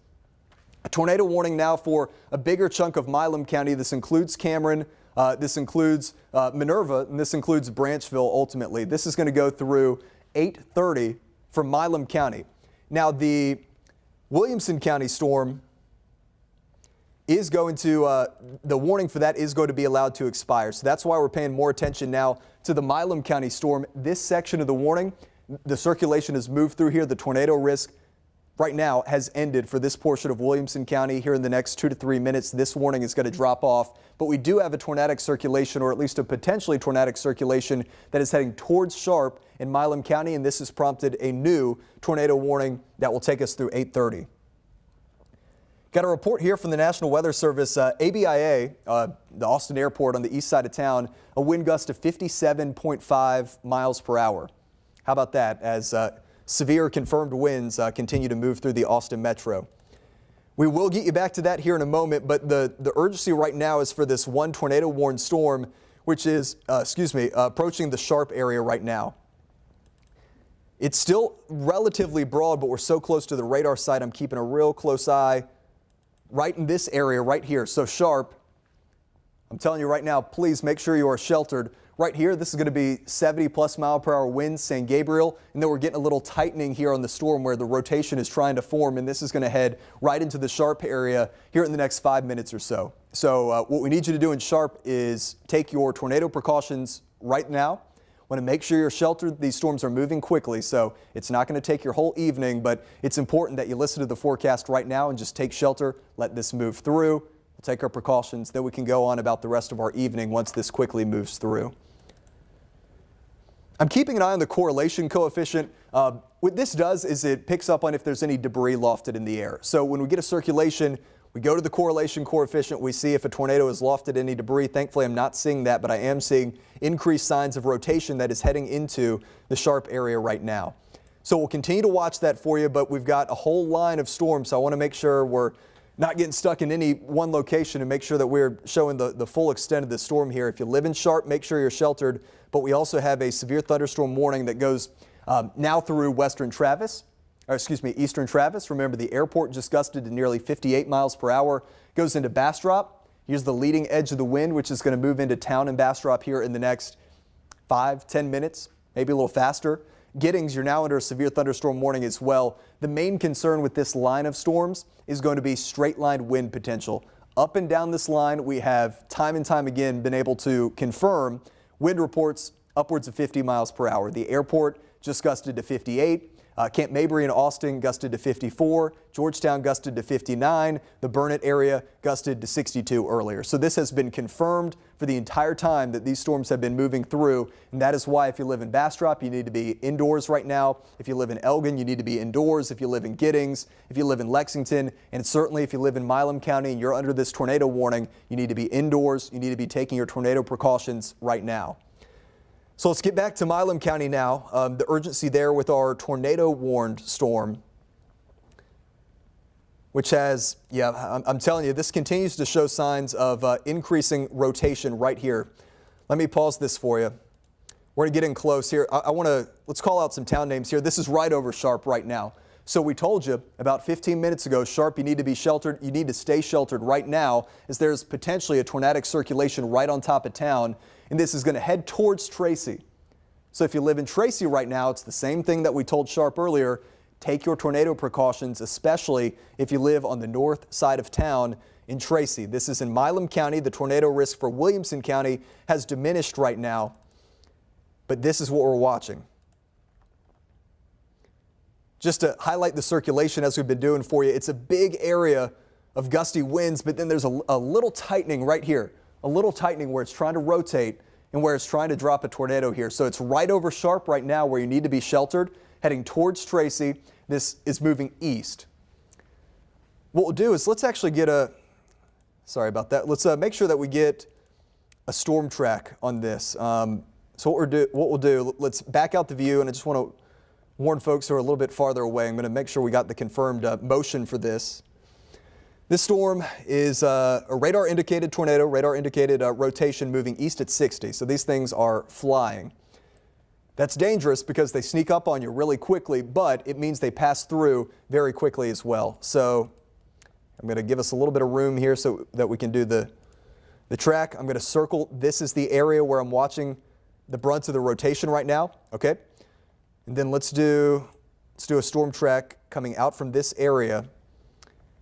A tornado warning now for a bigger chunk of Milam County. This includes Cameron, this includes Minerva, and this includes Branchville ultimately. This is going to go through 8:30 for Milam County. Now the Williamson County storm is going to, the warning for that is going to be allowed to expire. So that's why we're paying more attention now to the Milam County storm. This section of the warning, the circulation has moved through here. The tornado risk right now has ended for this portion of Williamson County. Here in the next 2 to 3 minutes, this warning is going to drop off. But we do have a tornadic circulation, or at least a potentially tornadic circulation, that is heading towards Sharp in Milam County, and this has prompted a new tornado warning that will take us through 8:30. Got a report here from the National Weather Service. ABIA, the Austin Airport on the east side of town, a wind gust of 57.5 miles per hour. How about that, as severe confirmed winds continue to move through the Austin metro. We will get you back to that here in a moment, but the urgency right now is for this one tornado warned storm, which is, approaching the Sharp area right now. It's still relatively broad, but we're so close to the radar site, I'm keeping a real close eye right in this area right here. So Sharp, I'm telling you right now, please make sure you are sheltered. Right here, this is going to be 70+ mile per hour winds, San Gabriel, and then we're getting a little tightening here on the storm where the rotation is trying to form, and this is going to head right into the Sharp area here in the next 5 minutes or so. So what we need you to do in Sharp is take your tornado precautions right now. Want to make sure you're sheltered. These storms are moving quickly, so it's not going to take your whole evening, but it's important that you listen to the forecast right now and just take shelter, let this move through. We'll take our precautions, then we can go on about the rest of our evening once this quickly moves through. I'm keeping an eye on the correlation coefficient. What this does is it picks up on if there's any debris lofted in the air. So when we get a circulation, we go to the correlation coefficient, we see if a tornado has lofted any debris. Thankfully, I'm not seeing that, but I am seeing increased signs of rotation that is heading into the Sharp area right now. So we'll continue to watch that for you, but we've got a whole line of storms, so I want to make sure we're not getting stuck in any one location and make sure that we're showing the full extent of the storm here. If you live in Sharp, make sure you're sheltered, but we also have a severe thunderstorm warning that goes now through eastern Travis. Remember, the airport just gusted to nearly 58 miles per hour. Goes into Bastrop. Here's the leading edge of the wind, which is going to move into town in Bastrop here in the next 5-10 minutes, maybe a little faster. Giddings, you're now under a severe thunderstorm warning as well. The main concern with this line of storms is going to be straight line wind potential. Up and down this line, we have time and time again been able to confirm wind reports upwards of 50 miles per hour. The airport just gusted to 58. Camp Mabry in Austin gusted to 54. Georgetown gusted to 59. The Burnett area gusted to 62 earlier. So this has been confirmed for the entire time that these storms have been moving through. And that is why if you live in Bastrop, you need to be indoors right now. If you live in Elgin, you need to be indoors. If you live in Giddings, if you live in Lexington, and certainly if you live in Milam County and you're under this tornado warning, you need to be indoors. You need to be taking your tornado precautions right now. So let's get back to Milam County now. The urgency there with our tornado warned storm, which has, I'm telling you, this continues to show signs of increasing rotation right here. Let me pause this for you. We're going to get in close here. Let's call out some town names here. This is right over Sharp right now. So we told you about 15 minutes ago, Sharp, you need to be sheltered. You need to stay sheltered right now as there's potentially a tornadic circulation right on top of town. And this is going to head towards Tracy. So if you live in Tracy right now, it's the same thing that we told Sharp earlier. Take your tornado precautions, especially if you live on the north side of town in Tracy. This is in Milam County. The tornado risk for Williamson County has diminished right now, but this is what we're watching. Just to highlight the circulation as we've been doing for you, it's a big area of gusty winds, but then there's a little tightening right here. A little tightening where it's trying to rotate and where it's trying to drop a tornado here. So it's right over Sharp right now where you need to be sheltered, heading towards Tracy. This is moving east. What we'll do is let's actually get sorry about that. Let's make sure that we get a storm track on this. So what we'll do, let's back out the view, and I just want to warn folks who are a little bit farther away. I'm going to make sure we got the confirmed motion for this. This storm is a radar-indicated tornado, radar-indicated rotation moving east at 60. So these things are flying. That's dangerous because they sneak up on you really quickly, but it means they pass through very quickly as well. So I'm going to give us a little bit of room here so that we can do the track. I'm going to circle. This is the area where I'm watching the brunt of the rotation right now. Okay. And then let's do a storm track coming out from this area.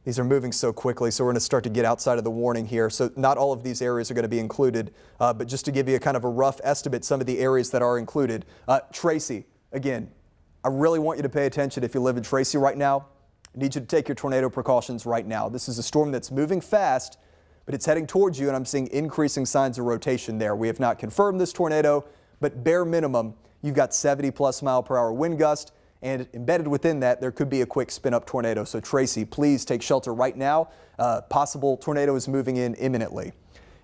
These are moving so quickly, so we're going to start to get outside of the warning here. So not all of these areas are going to be included, but just to give you a kind of a rough estimate, some of the areas that are included. Tracy, again, I really want you to pay attention if you live in Tracy right now. I need you to take your tornado precautions right now. This is a storm that's moving fast, but it's heading towards you, and I'm seeing increasing signs of rotation there. We have not confirmed this tornado, but bare minimum, you've got 70+ mile/per-hour wind gust, and embedded within that, there could be a quick spin-up tornado. So Tracy, please take shelter right now. Possible tornado is moving in imminently.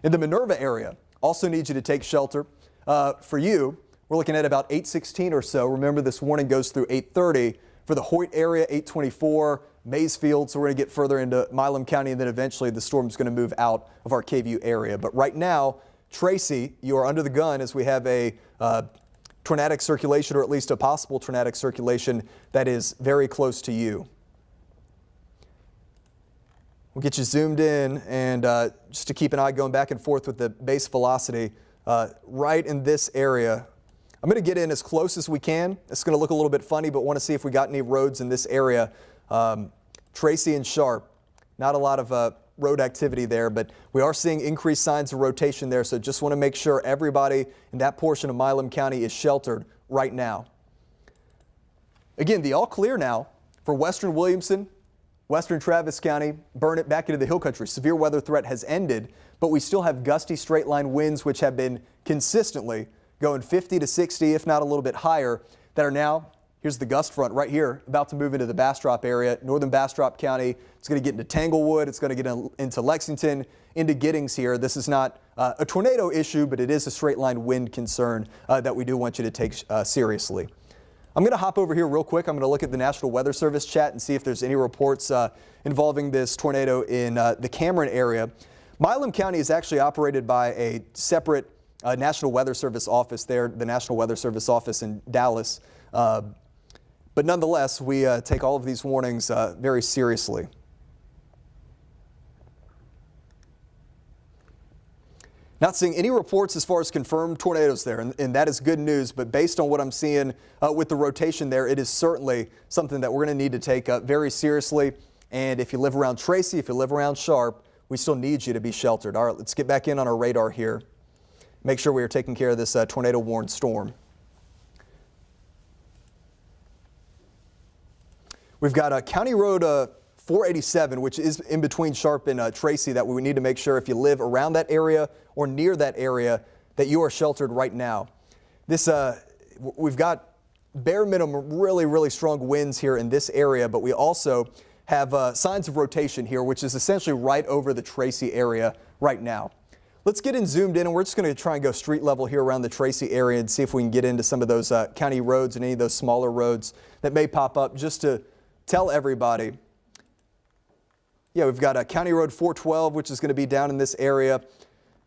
In the Minerva area, also need you to take shelter. For you, we're looking at about 8:16 or so. Remember, this warning goes through 8:30. For the Hoyt area, 8:24, Maysfield, so we're going to get further into Milam County, and then eventually the storm's going to move out of our KVUE area. But right now, Tracy, you are under the gun as we have a tornadic circulation, or at least a possible tornadic circulation that is very close to you. We'll get you zoomed in, and just to keep an eye going back and forth with the base velocity, right in this area. I'm going to get in as close as we can. It's going to look a little bit funny, but want to see if we got any roads in this area. Tracy and Sharp, not a lot of road activity there, but we are seeing increased signs of rotation there. So just want to make sure everybody in that portion of Milam County is sheltered right now. Again, the all clear now for western Williamson, western Travis County, burn it back into the hill country. Severe weather threat has ended, but we still have gusty straight line winds, which have been consistently going 50 to 60, if not a little bit higher, that are now, here's the gust front right here, about to move into the Bastrop area, northern Bastrop County. It's going to get into Tanglewood. It's going to get into Lexington, into Giddings here. This is not a tornado issue, but it is a straight line wind concern that we do want you to take seriously. I'm going to hop over here real quick. I'm going to look at the National Weather Service chat and see if there's any reports involving this tornado in the Cameron area. Milam County is actually operated by a separate National Weather Service office there, the National Weather Service office in Dallas. But nonetheless, we take all of these warnings very seriously. Not seeing any reports as far as confirmed tornadoes there, and that is good news. But based on what I'm seeing with the rotation there, it is certainly something that we're going to need to take very seriously. And if you live around Tracy, if you live around Sharp, we still need you to be sheltered. All right, let's get back in on our radar here. Make sure we are taking care of this tornado-warned storm. We've got County Road 487, which is in between Sharp and Tracy, that we need to make sure if you live around that area or near that area that you are sheltered right now. This we've got bare minimum really strong winds here in this area, but we also have signs of rotation here, which is essentially right over the Tracy area right now. Let's get in zoomed in, and we're just going to try and go street level here around the Tracy area and see if we can get into some of those county roads and any of those smaller roads that may pop up, just to tell everybody. Yeah, we've got County Road 412, which is going to be down in this area.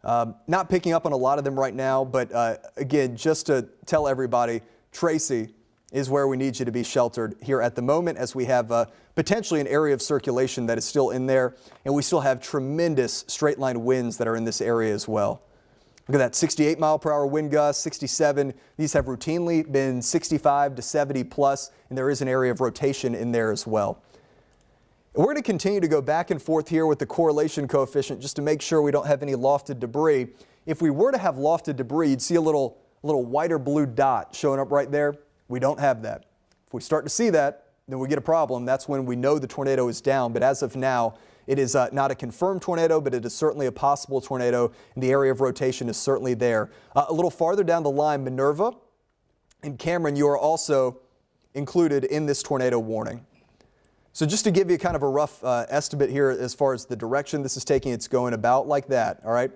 Not picking up on a lot of them right now, but again, just to tell everybody, Tracy is where we need you to be sheltered here at the moment, as we have potentially an area of circulation that is still in there, and we still have tremendous straight line winds that are in this area as well. Look at that, 68 mile/per-hour wind gust, 67. These have routinely been 65 to 70 plus, and there is an area of rotation in there as well. And we're going to continue to go back and forth here with the correlation coefficient just to make sure we don't have any lofted debris. If we were to have lofted debris, you'd see a little white or blue dot showing up right there. We don't have that. If we start to see that, then we get a problem. That's when we know the tornado is down. But as of now, it is not a confirmed tornado, but it is certainly a possible tornado, and the area of rotation is certainly there. A little farther down the line, Minerva and Cameron, you are also included in this tornado warning. So just to give you kind of a rough estimate here as far as the direction this is taking, it's going about like that, all right?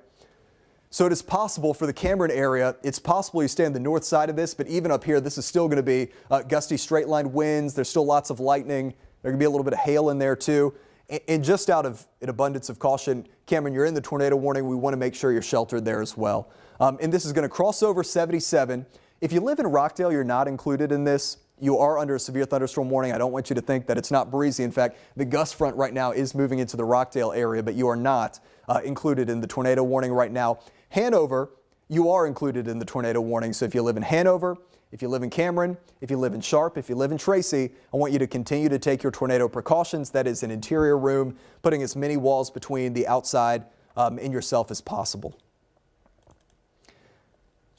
So it is possible for the Cameron area, it's possible you stay on the north side of this, but even up here, this is still going to be gusty straight line winds. There's still lots of lightning. There can be a little bit of hail in there too. And just out of an abundance of caution, Cameron, you're in the tornado warning. We want to make sure you're sheltered there as well. And this is going to cross over 77. If you live in Rockdale, you're not included in this. You are under a severe thunderstorm warning. I don't want you to think that it's not breezy. In fact, the gust front right now is moving into the Rockdale area, but you are not included in the tornado warning right now. Hanover, you are included in the tornado warning. So if you live in Hanover, if you live in Cameron, if you live in Sharp, if you live in Tracy, I want you to continue to take your tornado precautions. That is an interior room, putting as many walls between the outside and yourself as possible.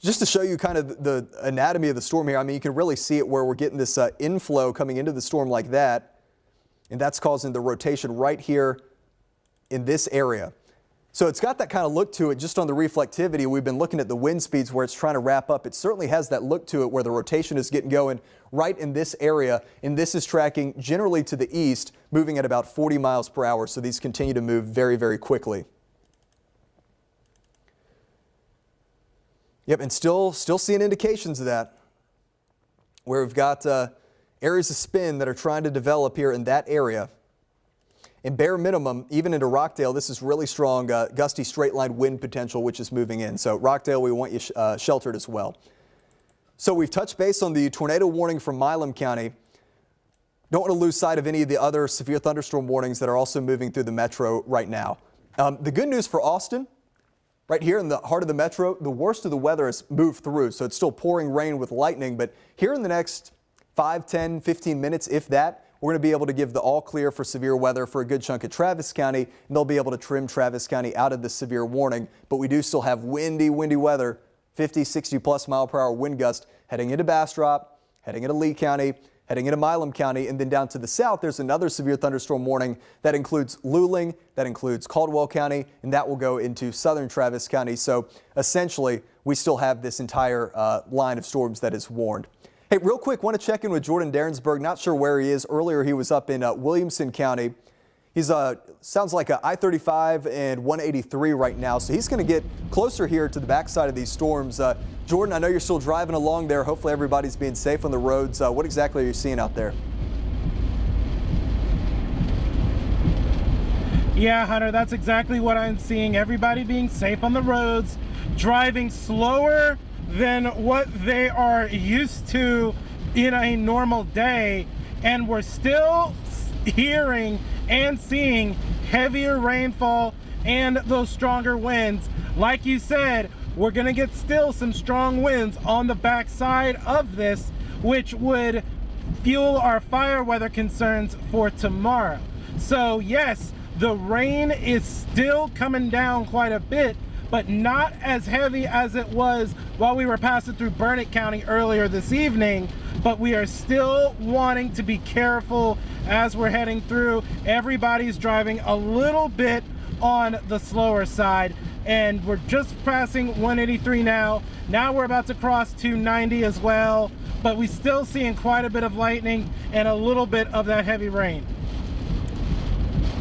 Just to show you kind of the anatomy of the storm here, I mean, you can really see it where we're getting this inflow coming into the storm like that. and that's causing the rotation right here in this area. So it's got that kind of look to it just on the reflectivity. We've been looking at the wind speeds where it's trying to wrap up. It certainly has that look to it where the rotation is getting going right in this area, and this is tracking generally to the east, moving at about 40 miles per hour. So these continue to move very, very quickly. Yep, and still seeing indications of that, where we've got areas of spin that are trying to develop here in that area. And bare minimum, even into Rockdale, this is really strong gusty straight line wind potential, which is moving in. So Rockdale, we want you sheltered as well. So we've touched base on the tornado warning from Milam County. Don't want to lose sight of any of the other severe thunderstorm warnings that are also moving through the metro right now. The good news for Austin, right here in the heart of the metro, the worst of the weather has moved through. So it's still pouring rain with lightning, but here in the next 5, 10, 15 minutes, if that, we're going to be able to give the all clear for severe weather for a good chunk of Travis County, and they'll be able to trim Travis County out of the severe warning. But we do still have windy weather, 50, 60 plus mile per hour wind gust heading into Bastrop, heading into Lee County, heading into Milam County, and then down to the south, there's another severe thunderstorm warning that includes Luling, that includes Caldwell County, and that will go into southern Travis County. So essentially, we still have this entire line of storms that is warned. Hey, real quick, want to check in with Jordan Derensburg. Not sure where he is. Earlier, he was up in Williamson County. He's sounds like a I-35 and 183 right now, so he's going to get closer here to the backside of these storms. Jordan, I know you're still driving along there. Hopefully, everybody's being safe on the roads. What exactly are you seeing out there? Yeah, Hunter, that's exactly what I'm seeing. Everybody being safe on the roads, driving slower than what they are used to in a normal day, and we're still hearing and seeing heavier rainfall and those stronger winds. Like you said, we're gonna get still some strong winds on the backside of this, which would fuel our fire weather concerns for tomorrow. So yes, the rain is still coming down quite a bit, but not as heavy as it was while we were passing through Burnett County earlier this evening. But we are still wanting to be careful as we're heading through. Everybody's driving a little bit on the slower side, and we're just passing 183 now. Now we're about to cross 290 as well, but we're still seeing quite a bit of lightning and a little bit of that heavy rain.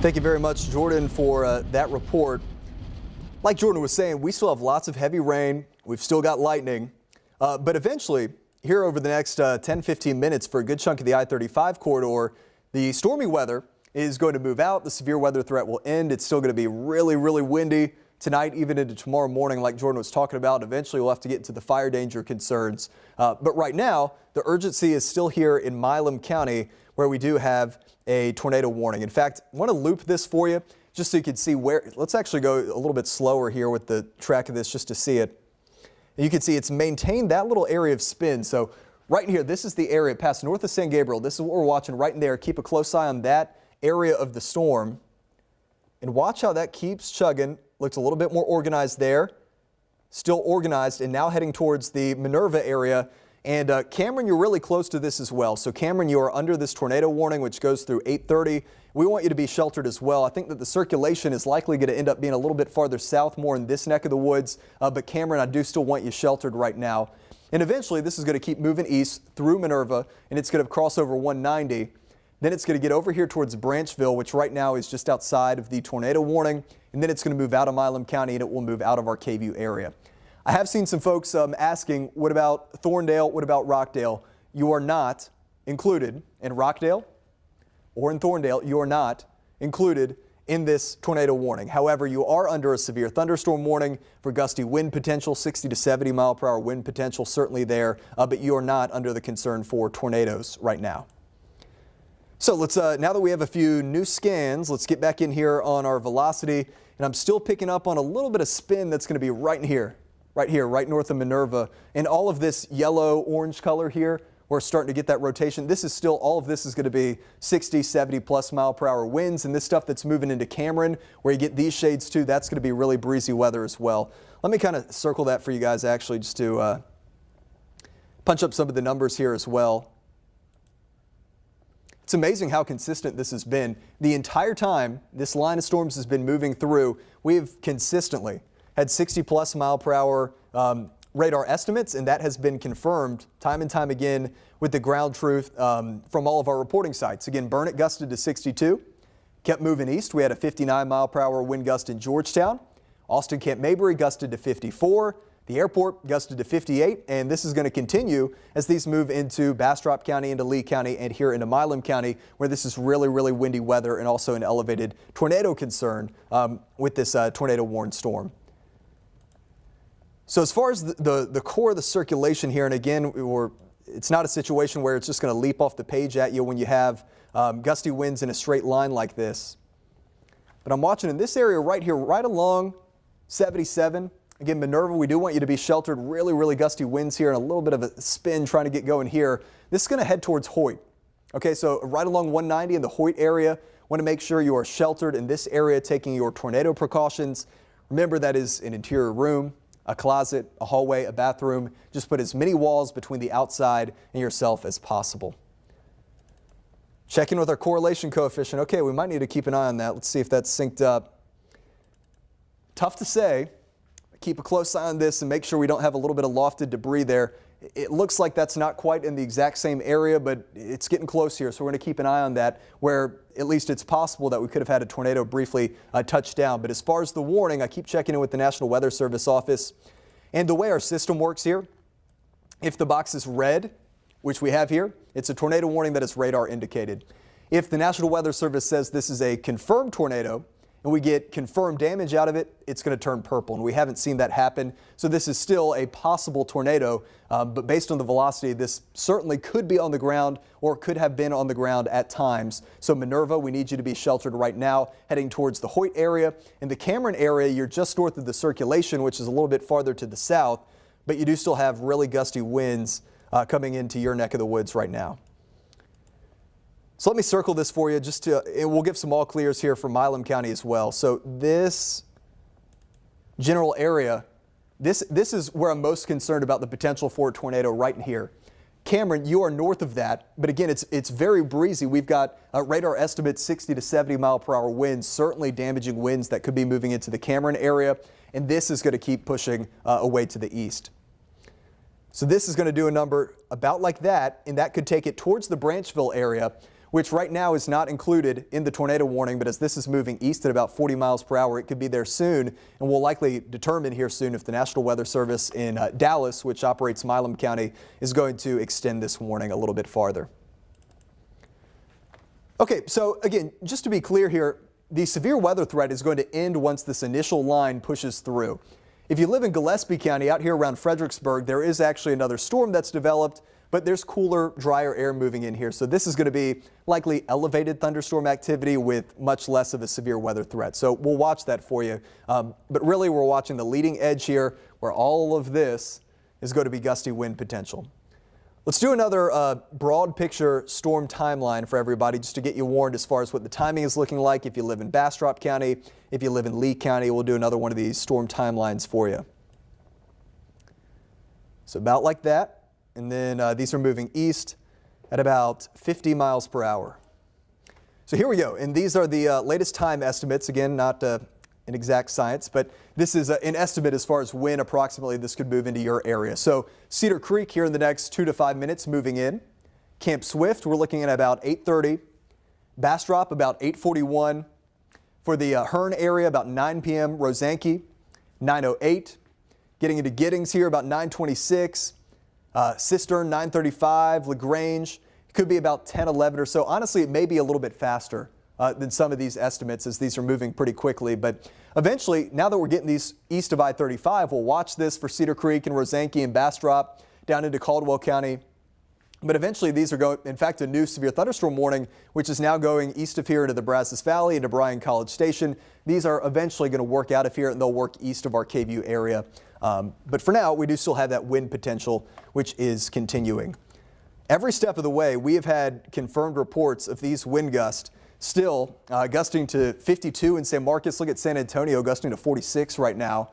Thank you very much, Jordan, for that report. Like Jordan was saying, we still have lots of heavy rain. We've still got lightning. But eventually, here over the next 10, 15 minutes for a good chunk of the I-35 corridor, the stormy weather is going to move out. The severe weather threat will end. It's still going to be really, really windy tonight, even into tomorrow morning, like Jordan was talking about. Eventually, we'll have to get into the fire danger concerns. But right now, the urgency is still here in Milam County, where we do have a tornado warning. In fact, I want to loop this for you, just so you can see where. Let's actually go a little bit slower here with the track of this just to see it. And you can see it's maintained that little area of spin. So right in here, this is the area past north of San Gabriel. This is what we're watching right in there. Keep a close eye on that area of the storm. And watch how that keeps chugging. Looks a little bit more organized there. Still organized, and now heading towards the Minerva area. And Cameron, you're really close to this as well. So Cameron, you are under this tornado warning, which goes through 8:30. We want you to be sheltered as well. I think that the circulation is likely going to end up being a little bit farther south, more in this neck of the woods. But Cameron, I do still want you sheltered right now. And eventually, this is going to keep moving east through Minerva, and it's going to cross over 190. Then it's going to get over here towards Branchville, which right now is just outside of the tornado warning. And then it's going to move out of Milam County, and it will move out of our KVUE area. I have seen some folks asking, what about Thorndale? What about Rockdale? You are not included in Rockdale or in Thorndale. You are not included in this tornado warning. However, you are under a severe thunderstorm warning for gusty wind potential, 60 to 70 mile per hour wind potential, certainly there, but you are not under the concern for tornadoes right now. So let's, now that we have a few new scans, let's get back in here on our velocity. And I'm still picking up on a little bit of spin that's going to be right in here, right north of Minerva. And all of this yellow orange color here, we're starting to get that rotation. This is still, all of this is going to be 60, 70 plus mile per hour winds. And this stuff that's moving into Cameron, where you get these shades too, that's going to be really breezy weather as well. Let me kind of circle that for you guys actually, just to punch up some of the numbers here as well. It's amazing how consistent this has been. The entire time this line of storms has been moving through, we've consistently had 60+ mile per hour radar estimates, and that has been confirmed time and time again with the ground truth from all of our reporting sites. Again, Burnett gusted to 62, kept moving east. We had a 59 mile per hour wind gust in Georgetown. Austin Camp Mabry gusted to 54. The airport gusted to 58, and this is going to continue as these move into Bastrop County, into Lee County, and here into Milam County, where this is really, really windy weather and also an elevated tornado concern with this tornado warned storm. So as far as the core of the circulation here, and again, it's not a situation where it's just going to leap off the page at you when you have gusty winds in a straight line like this. But I'm watching in this area right here, right along 77. Again, Minerva, we do want you to be sheltered. Really, really gusty winds here and a little bit of a spin trying to get going here. This is going to head towards Hoyt. Okay, so right along 190 in the Hoyt area, want to make sure you are sheltered in this area, taking your tornado precautions. Remember, that is an interior room, a closet, a hallway, a bathroom. Just put as many walls between the outside and yourself as possible. Check in with our correlation coefficient. Okay, we might need to keep an eye on that. Let's see if that's synced up. Tough to say. Keep a close eye on this and make sure we don't have a little bit of lofted debris there. It looks like that's not quite in the exact same area, but it's getting close here, so we're going to keep an eye on that, where at least it's possible that we could have had a tornado briefly touch down. But as far as the warning, I keep checking in with the National Weather Service office. And the way our system works here, if the box is red, which we have here, it's a tornado warning that is radar indicated. If the National Weather Service says this is a confirmed tornado, and we get confirmed damage out of it, it's going to turn purple, and we haven't seen that happen. So this is still a possible tornado, but based on the velocity, this certainly could be on the ground or could have been on the ground at times. So Minerva, we need you to be sheltered right now, heading towards the Hoyt area. In the Cameron area, you're just north of the circulation, which is a little bit farther to the south, but you do still have really gusty winds coming into your neck of the woods right now. So let me circle this for you and we'll give some all clears here for Milam County as well. So this general area, this is where I'm most concerned about the potential for a tornado right in here. Cameron, you are north of that, but again, it's very breezy. We've got radar estimates 60 to 70 mile per hour winds, certainly damaging winds that could be moving into the Cameron area, and this is going to keep pushing away to the east. So this is going to do a number about like that, and that could take it towards the Branchville area, which right now is not included in the tornado warning, but as this is moving east at about 40 miles per hour, it could be there soon, and we'll likely determine here soon if the National Weather Service in Dallas, which operates Milam County, is going to extend this warning a little bit farther. Okay, so again, just to be clear here, the severe weather threat is going to end once this initial line pushes through. If you live in Gillespie County, out here around Fredericksburg, there is actually another storm that's developed, but there's cooler, drier air moving in here. So this is going to be likely elevated thunderstorm activity with much less of a severe weather threat. So we'll watch that for you. But really, we're watching the leading edge here, where all of this is going to be gusty wind potential. Let's do another broad picture storm timeline for everybody, just to get you warned as far as what the timing is looking like. If you live in Bastrop County, if you live in Lee County, we'll do another one of these storm timelines for you. So about like that. And then these are moving east at about 50 miles per hour. So here we go. And these are the latest time estimates. Again, not an exact science, but this is an estimate as far as when approximately this could move into your area. So Cedar Creek here in the next 2 to 5 minutes moving in. Camp Swift, we're looking at about 8:30. Bastrop, about 8:41. For the Hearn area, about 9 p.m. Rosanke, 9:08. Getting into Giddings here, about 9:26. Cistern, 9:35, LaGrange, it could be about 10:11 or so. Honestly, it may be a little bit faster than some of these estimates, as these are moving pretty quickly. But eventually, now that we're getting these east of I-35, we'll watch this for Cedar Creek and Rosanke and Bastrop down into Caldwell County. But eventually, these are going, in fact, a new severe thunderstorm warning, which is now going east of here into the Brazos Valley, into Bryan College Station. These are eventually going to work out of here, and they'll work east of our KVUE area. But for now, we do still have that wind potential, which is continuing. Every step of the way, we have had confirmed reports of these wind gusts still gusting to 52 in San Marcos. Look at San Antonio gusting to 46 right now.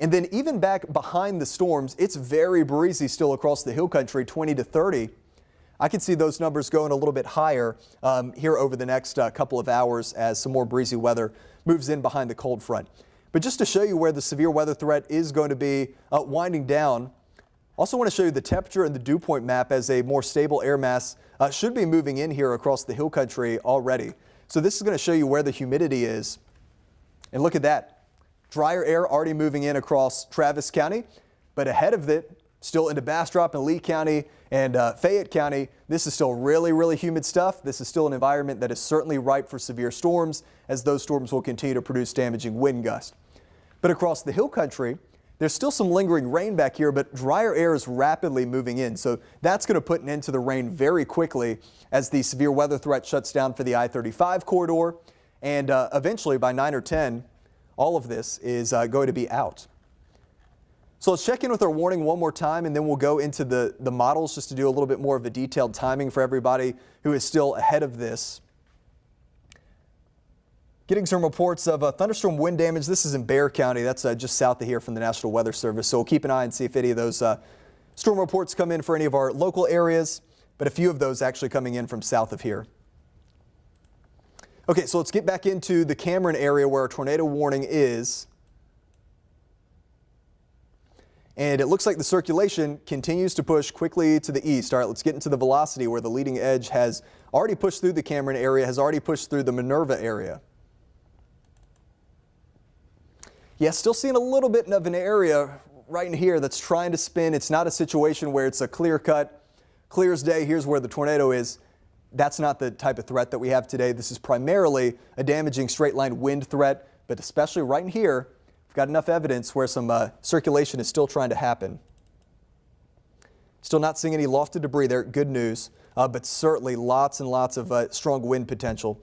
And then even back behind the storms, it's very breezy still across the hill country, 20 to 30. I can see those numbers going a little bit higher here over the next couple of hours as some more breezy weather moves in behind the cold front. But just to show you where the severe weather threat is going to be winding down, also want to show you the temperature and the dew point map as a more stable air mass should be moving in here across the hill country already. So this is going to show you where the humidity is. And look at that. Drier air already moving in across Travis County, but ahead of it, still into Bastrop and Lee County and Fayette County, this is still really humid stuff. This is still an environment that is certainly ripe for severe storms, as those storms will continue to produce damaging wind gusts. But across the hill country, there's still some lingering rain back here, but drier air is rapidly moving in. So that's going to put an end to the rain very quickly as the severe weather threat shuts down for the I-35 corridor. And eventually by 9 or 10, all of this is going to be out. So let's check in with our warning one more time, and then we'll go into the models just to do a little bit more of a detailed timing for everybody who is still ahead of this. Getting some reports of thunderstorm wind damage. This is in Bexar County. That's just south of here from the National Weather Service. So we'll keep an eye and see if any of those storm reports come in for any of our local areas, but a few of those actually coming in from south of here. Okay, so let's get back into the Cameron area where our tornado warning is. And it looks like the circulation continues to push quickly to the east. All right, let's get into the velocity where the leading edge has already pushed through the Cameron area, has already pushed through the Minerva area. Yeah, still seeing a little bit of an area right in here that's trying to spin. It's not a situation where it's a clear cut, clear as day, here's where the tornado is. That's not the type of threat that we have today. This is primarily a damaging straight line wind threat, but especially right in here, we've got enough evidence where some circulation is still trying to happen. Still not seeing any lofted debris there, good news, but certainly lots and lots of strong wind potential.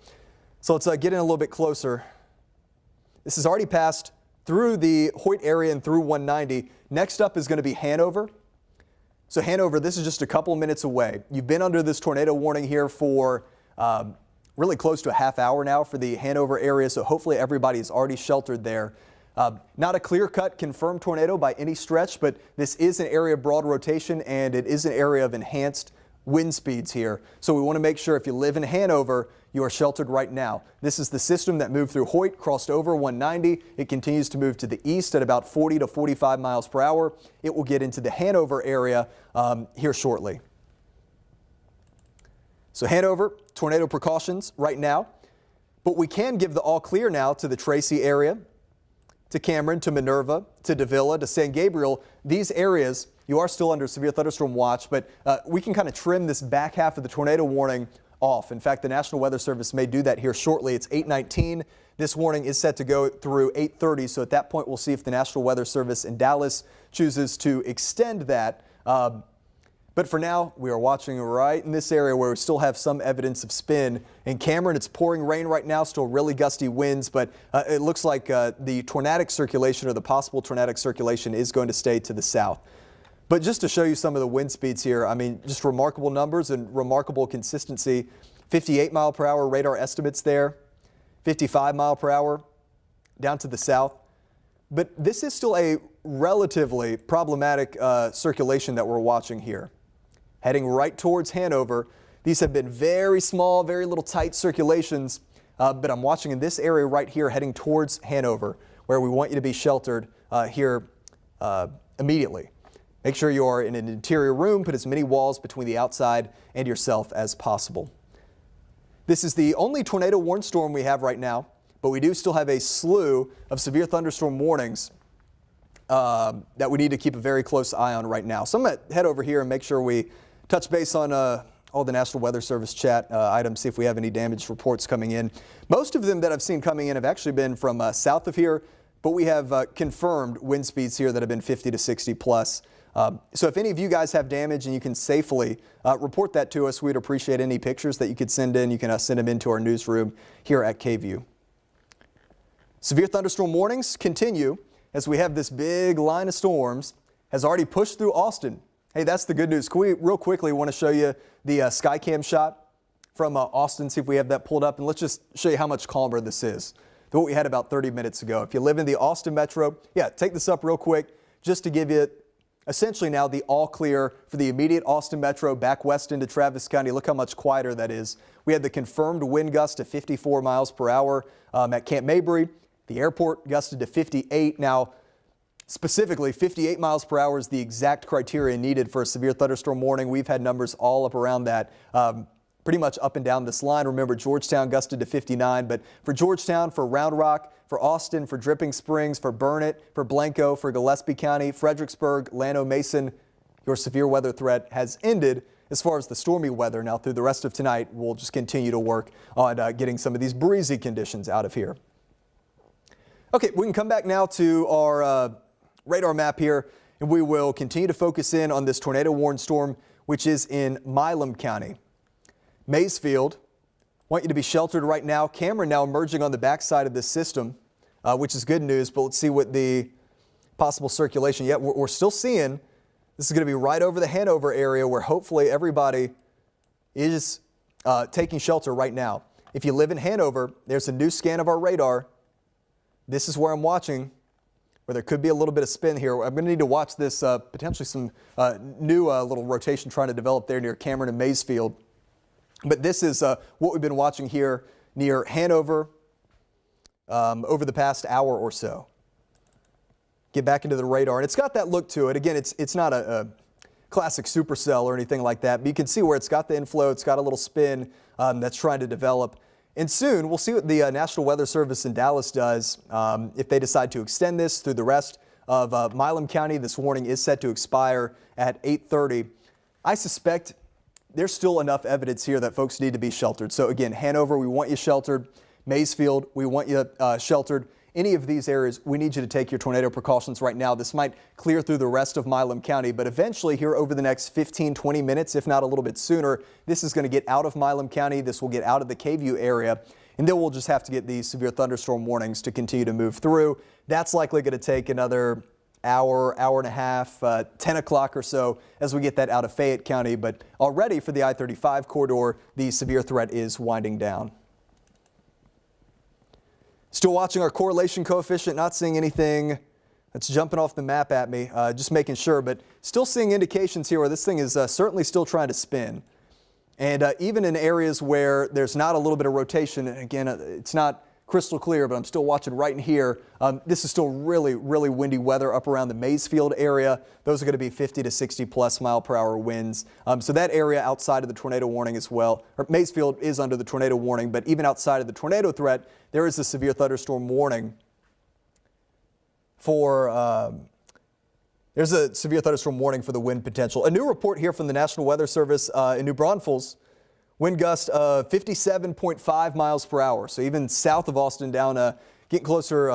So let's get in a little bit closer. This has already passed through the Hoyt area and through 190. Next up is going to be Hanover. So Hanover, this is just a couple minutes away. You've been under this tornado warning here for really close to a half hour now for the Hanover area, so hopefully everybody is already sheltered there. Not a clear-cut confirmed tornado by any stretch, but this is an area of broad rotation and it is an area of enhanced wind speeds here. So we want to make sure if you live in Hanover, you are sheltered right now. This is the system that moved through Hoyt, crossed over 190. It continues to move to the east at about 40 to 45 miles per hour. It will get into the Hanover area here shortly. So Hanover, tornado precautions right now, but we can give the all clear now to the Tracy area, to Cameron, to Minerva, to Davila, to San Gabriel. These areas, you are still under severe thunderstorm watch, but we can kind of trim this back half of the tornado warning off. In fact, the National Weather Service may do that here shortly. It's 8:19. This warning is set to go through 8:30. So at that point, we'll see if the National Weather Service in Dallas chooses to extend that. But for now, we are watching right in this area where we still have some evidence of spin. In Cameron, it's pouring rain right now, still really gusty winds, but it looks like the tornadic circulation or the possible tornadic circulation is going to stay to the south. But just to show you some of the wind speeds here, I mean, just remarkable numbers and remarkable consistency. 58 mile per hour radar estimates there, 55 mile per hour down to the south. But this is still a relatively problematic circulation that we're watching here. Heading right towards Hanover. These have been very small, very little tight circulations, but I'm watching in this area right here heading towards Hanover, where we want you to be sheltered here immediately. Make sure you are in an interior room, put as many walls between the outside and yourself as possible. This is the only tornado warned storm we have right now, but we do still have a slew of severe thunderstorm warnings that we need to keep a very close eye on right now. So I'm going to head over here and make sure we touch base on all the National Weather Service chat items, see if we have any damage reports coming in. Most of them that I've seen coming in have actually been from south of here, but we have confirmed wind speeds here that have been 50 to 60 plus. So if any of you guys have damage and you can safely report that to us, we'd appreciate any pictures that you could send in. You can send them into our newsroom here at KVUE. Severe thunderstorm warnings continue as we have this big line of storms has already pushed through Austin. Hey, that's the good news. Can we real quickly want to show you the Skycam shot from Austin, see if we have that pulled up, and let's just show you how much calmer this is than what we had about 30 minutes ago. If you live in the Austin metro, yeah, take this up real quick just to give you essentially now the all clear for the immediate Austin Metro back west into Travis County. Look how much quieter that is. We had the confirmed wind gust of 54 miles per hour at Camp Mabry. The airport gusted to 58. Now, specifically, 58 miles per hour is the exact criteria needed for a severe thunderstorm warning. We've had numbers all up around that, pretty much up and down this line. Remember, Georgetown gusted to 59, but for Georgetown, for Round Rock, for Austin, for Dripping Springs, for Burnett, for Blanco, for Gillespie County, Fredericksburg, Llano Mason, your severe weather threat has ended. As far as the stormy weather, now through the rest of tonight, we'll just continue to work on getting some of these breezy conditions out of here. Okay, we can come back now to our radar map here, and we will continue to focus in on this tornado warned storm, which is in Milam County. Maysfield, want you to be sheltered right now. Cameron now emerging on the backside of this system, which is good news, but let's see what the possible circulation. Yeah, we're still seeing this is going to be right over the Hanover area where hopefully everybody is taking shelter right now. If you live in Hanover, there's a new scan of our radar. This is where I'm watching, where there could be a little bit of spin here. I'm going to need to watch this, potentially some new little rotation trying to develop there near Cameron and Maysfield. But this is what we've been watching here near Hanover over the past hour or so. Get back into the radar, and it's got that look to it. Again, it's not a classic supercell or anything like that, but you can see where it's got the inflow, it's got a little spin that's trying to develop. And soon we'll see what the National Weather Service in Dallas does if they decide to extend this through the rest of Milam County. This warning is set to expire at 8:30. I suspect there's still enough evidence here that folks need to be sheltered. So again, Hanover, we want you sheltered. Maysfield, we want you sheltered. Any of these areas, we need you to take your tornado precautions right now. This might clear through the rest of Milam County, but eventually here over the next 15, 20 minutes, if not a little bit sooner, this is going to get out of Milam County. This will get out of the KVUE area, and then we'll just have to get these severe thunderstorm warnings to continue to move through. That's likely going to take another hour, hour and a half, 10 o'clock or so as we get that out of Fayette County. But already for the I-35 corridor, the severe threat is winding down. Still watching our correlation coefficient, not seeing anything that's jumping off the map at me, just making sure, but still seeing indications here where this thing is certainly still trying to spin. And even in areas where there's not a little bit of rotation, and again, it's not crystal clear, but I'm still watching right in here. This is still really, really windy weather up around the Maysfield area. Those are going to be 50 to 60 plus mile per hour winds. So that area outside of the tornado warning as well, or Maysfield is under the tornado warning, but even outside of the tornado threat, there is a severe thunderstorm warning for, there's a severe thunderstorm warning for the wind potential. A new report here from the National Weather Service in New Braunfels. Wind gust of 57.5 miles per hour. So even south of Austin, down getting closer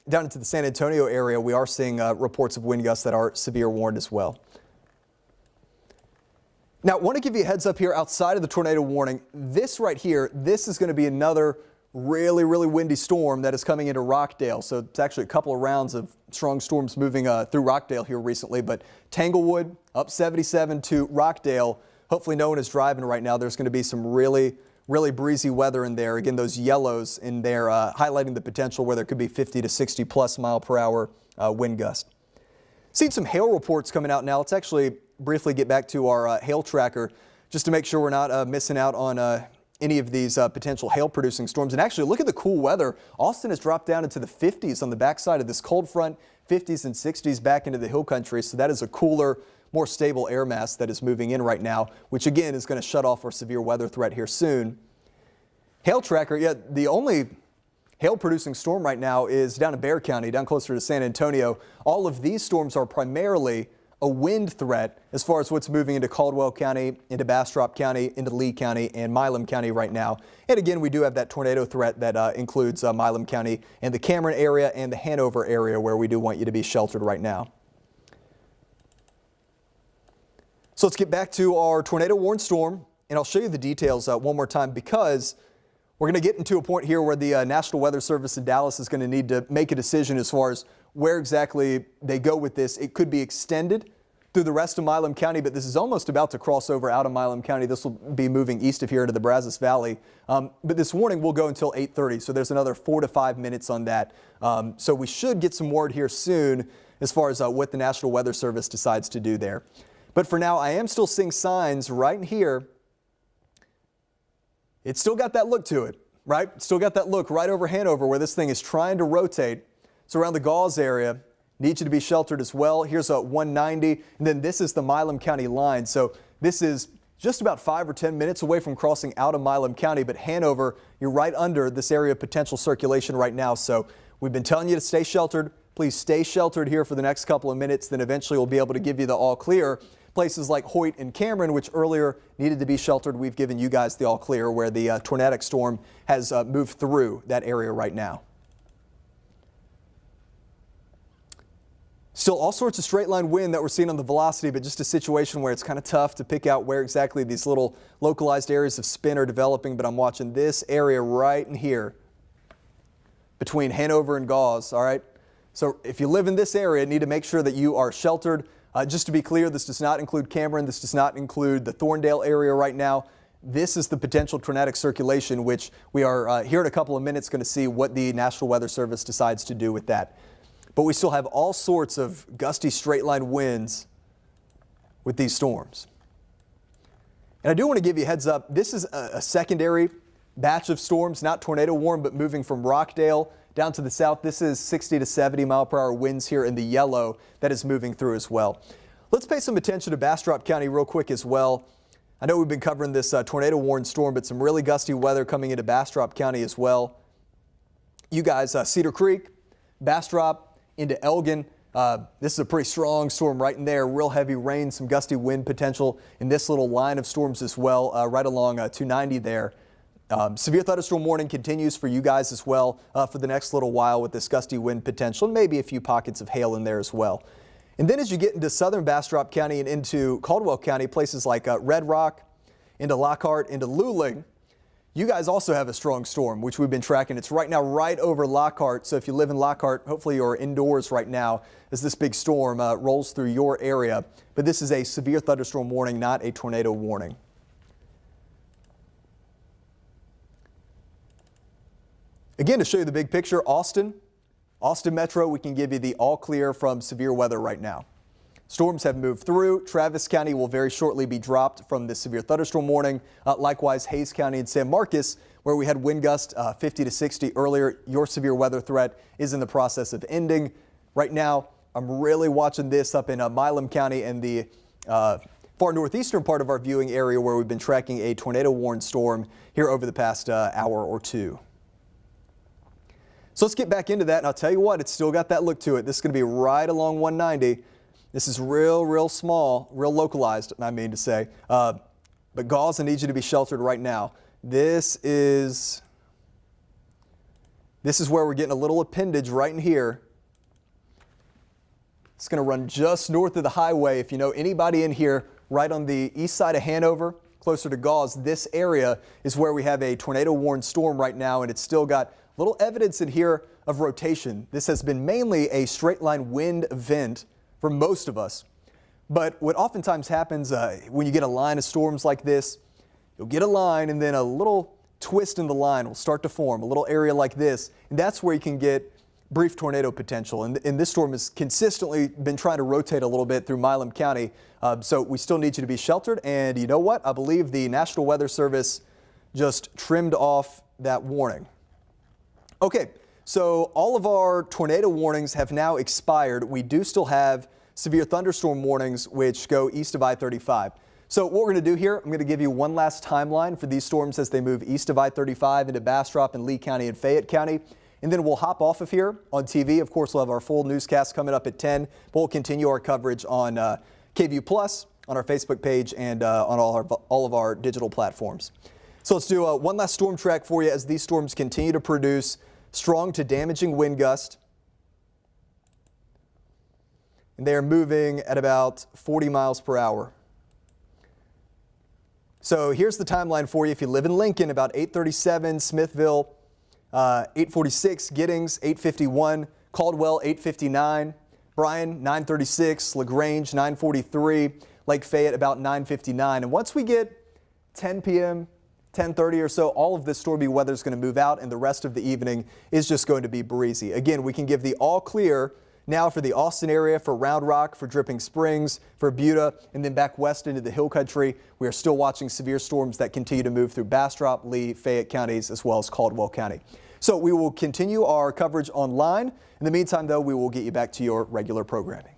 down into the San Antonio area, we are seeing reports of wind gusts that are severe warned as well. Now, I want to give you a heads up here outside of the tornado warning. This right here, this is going to be another really, really windy storm that is coming into Rockdale. So it's actually a couple of rounds of strong storms moving through Rockdale here recently. But Tanglewood up 77 to Rockdale. Hopefully no one is driving right now. There's going to be some really, really breezy weather in there. Again, those yellows in there highlighting the potential where there could be 50 to 60 plus mile per hour wind gust. Seen some hail reports coming out now. Let's actually briefly get back to our hail tracker just to make sure we're not missing out on any of these potential hail producing storms. And actually look at the cool weather. Austin has dropped down into the 50s on the backside of this cold front, 50s and 60s back into the hill country. So that is a cooler, more stable air mass that is moving in right now, which again is going to shut off our severe weather threat here soon. Hail tracker, yeah, the only hail producing storm right now is down in Bexar County, down closer to San Antonio. All of these storms are primarily a wind threat as far as what's moving into Caldwell County, into Bastrop County, into Lee County, and Milam County right now. And again, we do have that tornado threat that includes Milam County and the Cameron area and the Hanover area where we do want you to be sheltered right now. So let's get back to our tornado warned storm, and I'll show you the details one more time because we're going to get into a point here where the National Weather Service in Dallas is going to need to make a decision as far as where exactly they go with this. It could be extended through the rest of Milam County, but this is almost about to cross over out of Milam County. This will be moving east of here into the Brazos Valley. But this warning will go until 8:30, so there's another 4 to 5 minutes on that. So we should get some word here soon as far as what the National Weather Service decides to do there. But for now, I am still seeing signs right in here. It's still got that look to it, right? Still got that look right over Hanover where this thing is trying to rotate. It's around the Gauze area. Need you to be sheltered as well. Here's a 190, and then this is the Milam County line. So this is just about 5 or 10 minutes away from crossing out of Milam County, but Hanover, you're right under this area of potential circulation right now. So we've been telling you to stay sheltered. Please stay sheltered here for the next couple of minutes. Then eventually we'll be able to give you the all clear. Places like Hoyt and Cameron, which earlier needed to be sheltered, we've given you guys the all clear where the tornadic storm has moved through that area right now. Still all sorts of straight line wind that we're seeing on the velocity, but just a situation where it's kind of tough to pick out where exactly these little localized areas of spin are developing. But I'm watching this area right in here between Hanover and Gauze. All right. So if you live in this area, need to make sure that you are sheltered. Just to be clear, this does not include Cameron. This does not include the Thorndale area right now. This is the potential tornadic circulation, which we are here in a couple of minutes going to see what the National Weather Service decides to do with that. But we still have all sorts of gusty straight line winds with these storms. And I do want to give you a heads up. This is a secondary batch of storms, not tornado warned, but moving from Rockdale down to the south. This is 60 to 70 mile per hour winds here in the yellow that is moving through as well. Let's pay some attention to Bastrop County real quick as well. I know we've been covering this tornado warned storm, but some really gusty weather coming into Bastrop County as well. You guys, Cedar Creek, Bastrop, into Elgin. This is a pretty strong storm right in there. Real heavy rain, some gusty wind potential in this little line of storms as well, right along 290 there. Severe thunderstorm warning continues for you guys as well for the next little while with this gusty wind potential, and maybe a few pockets of hail in there as well. And then as you get into southern Bastrop County and into Caldwell County, places like Red Rock, into Lockhart, into Luling, you guys also have a strong storm, which we've been tracking. It's right now right over Lockhart. So if you live in Lockhart, hopefully you're indoors right now as this big storm rolls through your area. But this is a severe thunderstorm warning, not a tornado warning. Again, to show you the big picture, Austin Metro, we can give you the all clear from severe weather right now. Storms have moved through. Travis County will very shortly be dropped from the severe thunderstorm warning. Likewise, Hays County and San Marcos, where we had wind gusts 50 to 60 earlier. Your severe weather threat is in the process of ending. Right now, I'm really watching this up in Milam County and the far northeastern part of our viewing area where we've been tracking a tornado warned storm here over the past hour or two. So let's get back into that, and I'll tell you what, it's still got that look to it. This is going to be right along 190. This is real small, real localized, I mean to say. But Gauze, I need you to be sheltered right now. This is where we're getting a little appendage right in here. It's going to run just north of the highway. If you know anybody in here, right on the east side of Hanover, closer to Gauze, this area is where we have a tornado warned storm right now, and it's still got little evidence in here of rotation. This has been mainly a straight line wind event for most of us. But what oftentimes happens when you get a line of storms like this, you'll get a line and then a little twist in the line will start to form, a little area like this, and that's where you can get brief tornado potential. And this storm has consistently been trying to rotate a little bit through Milam County, so we still need you to be sheltered. And you know what? I believe the National Weather Service just trimmed off that warning. Okay, so all of our tornado warnings have now expired. We do still have severe thunderstorm warnings which go east of I-35. So what we're going to do here, I'm going to give you one last timeline for these storms as they move east of I-35 into Bastrop and Lee County and Fayette County. And then we'll hop off of here on TV. Of course, we'll have our full newscast coming up at 10, but we'll continue our coverage on KVUE Plus, on our Facebook page, and on all of our digital platforms. So let's do one last storm track for you as these storms continue to produce strong to damaging wind gust. And they are moving at about 40 miles per hour. So here's the timeline for you. If you live in Lincoln, about 8:37, Smithville, 8:46, Giddings, 8:51, Caldwell, 8:59, Bryan, 9:36, LaGrange, 9:43, Lake Fayette, about 9:59. And once we get 10 p.m., 10:30 or so, all of this stormy weather is going to move out, and the rest of the evening is just going to be breezy. Again, we can give the all clear Now for the Austin area, for Round Rock, for Dripping Springs, for Buda, and then back west into the Hill Country, we are still watching severe storms that continue to move through Bastrop, Lee, Fayette counties, as well as Caldwell County. So we will continue our coverage online. In the meantime, though, we will get you back to your regular programming.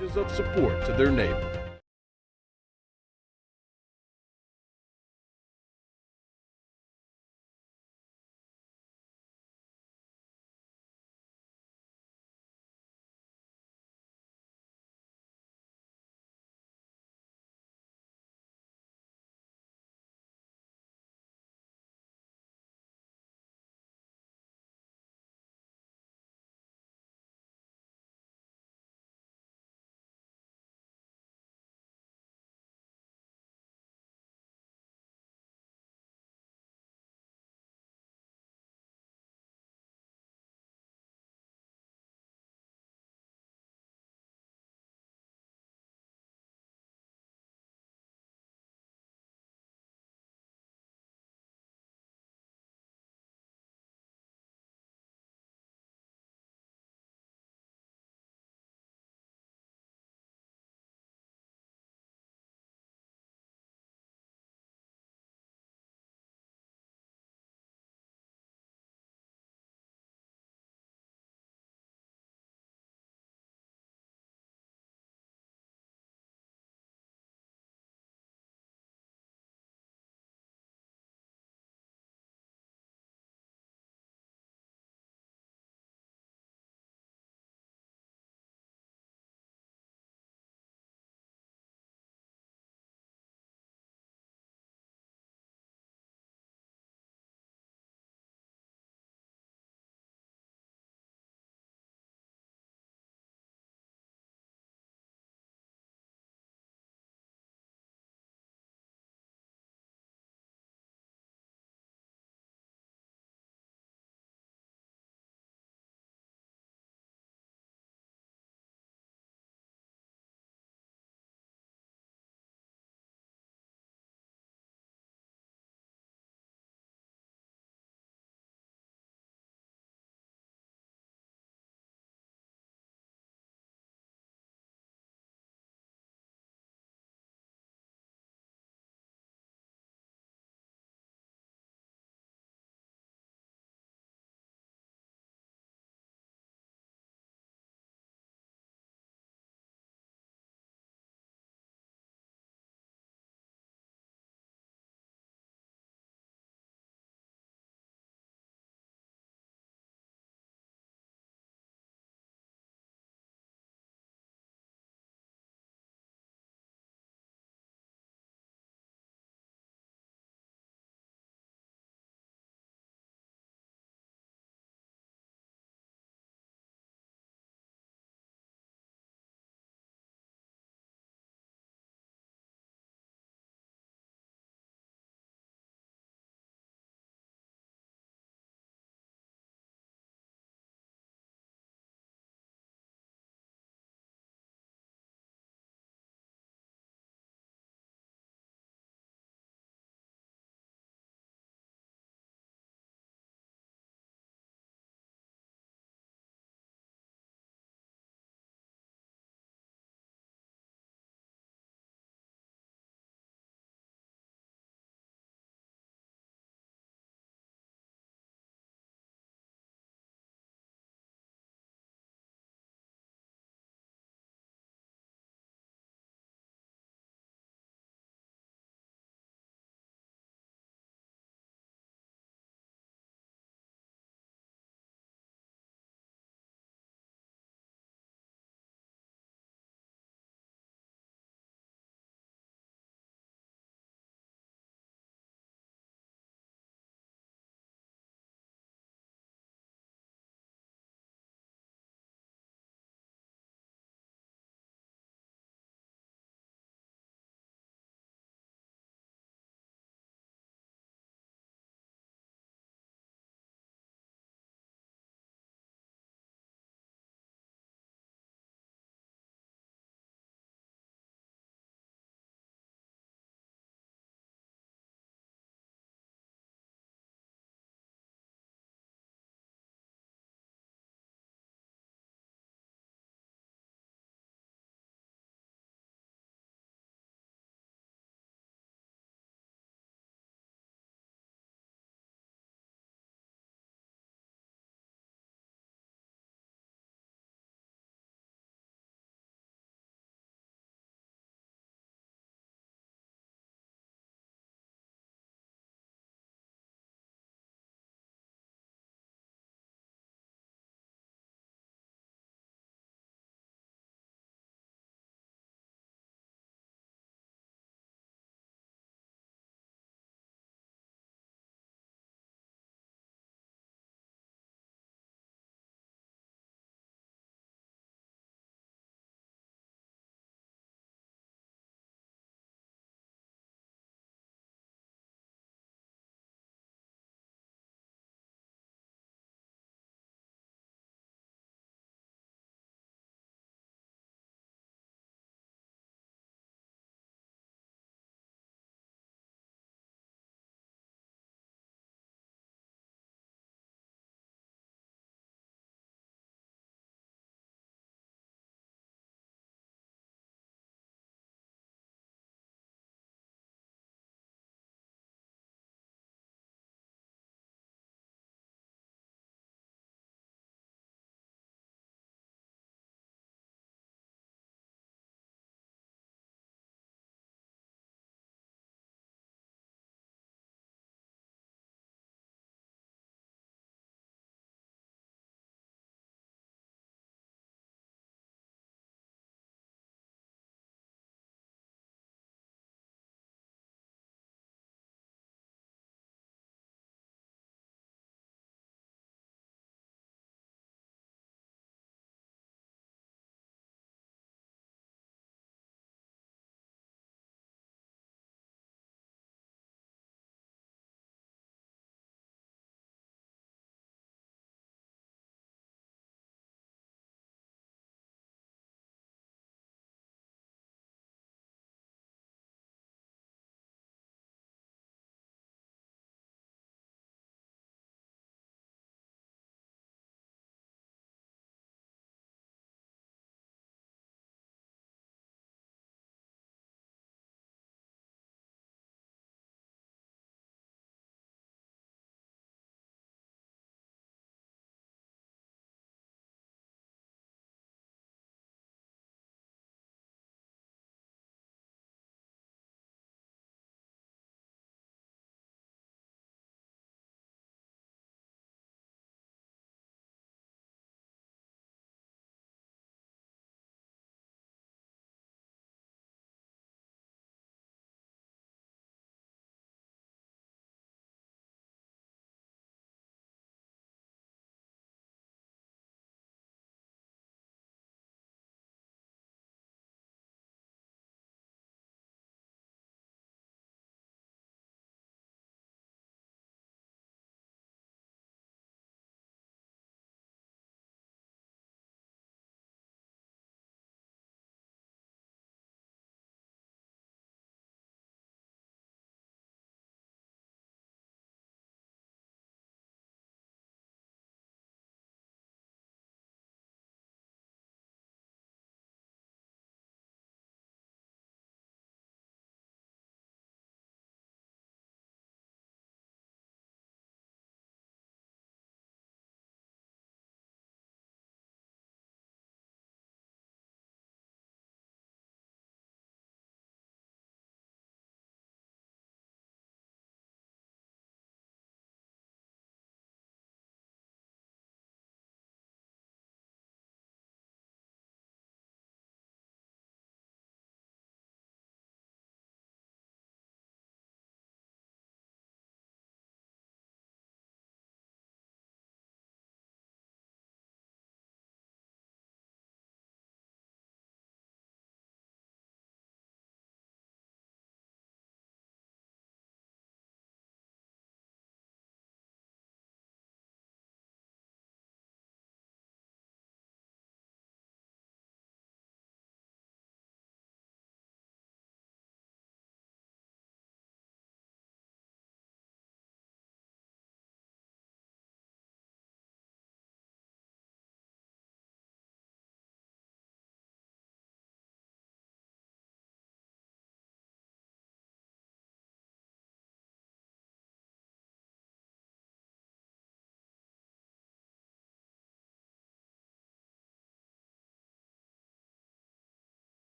Of support to their neighbor.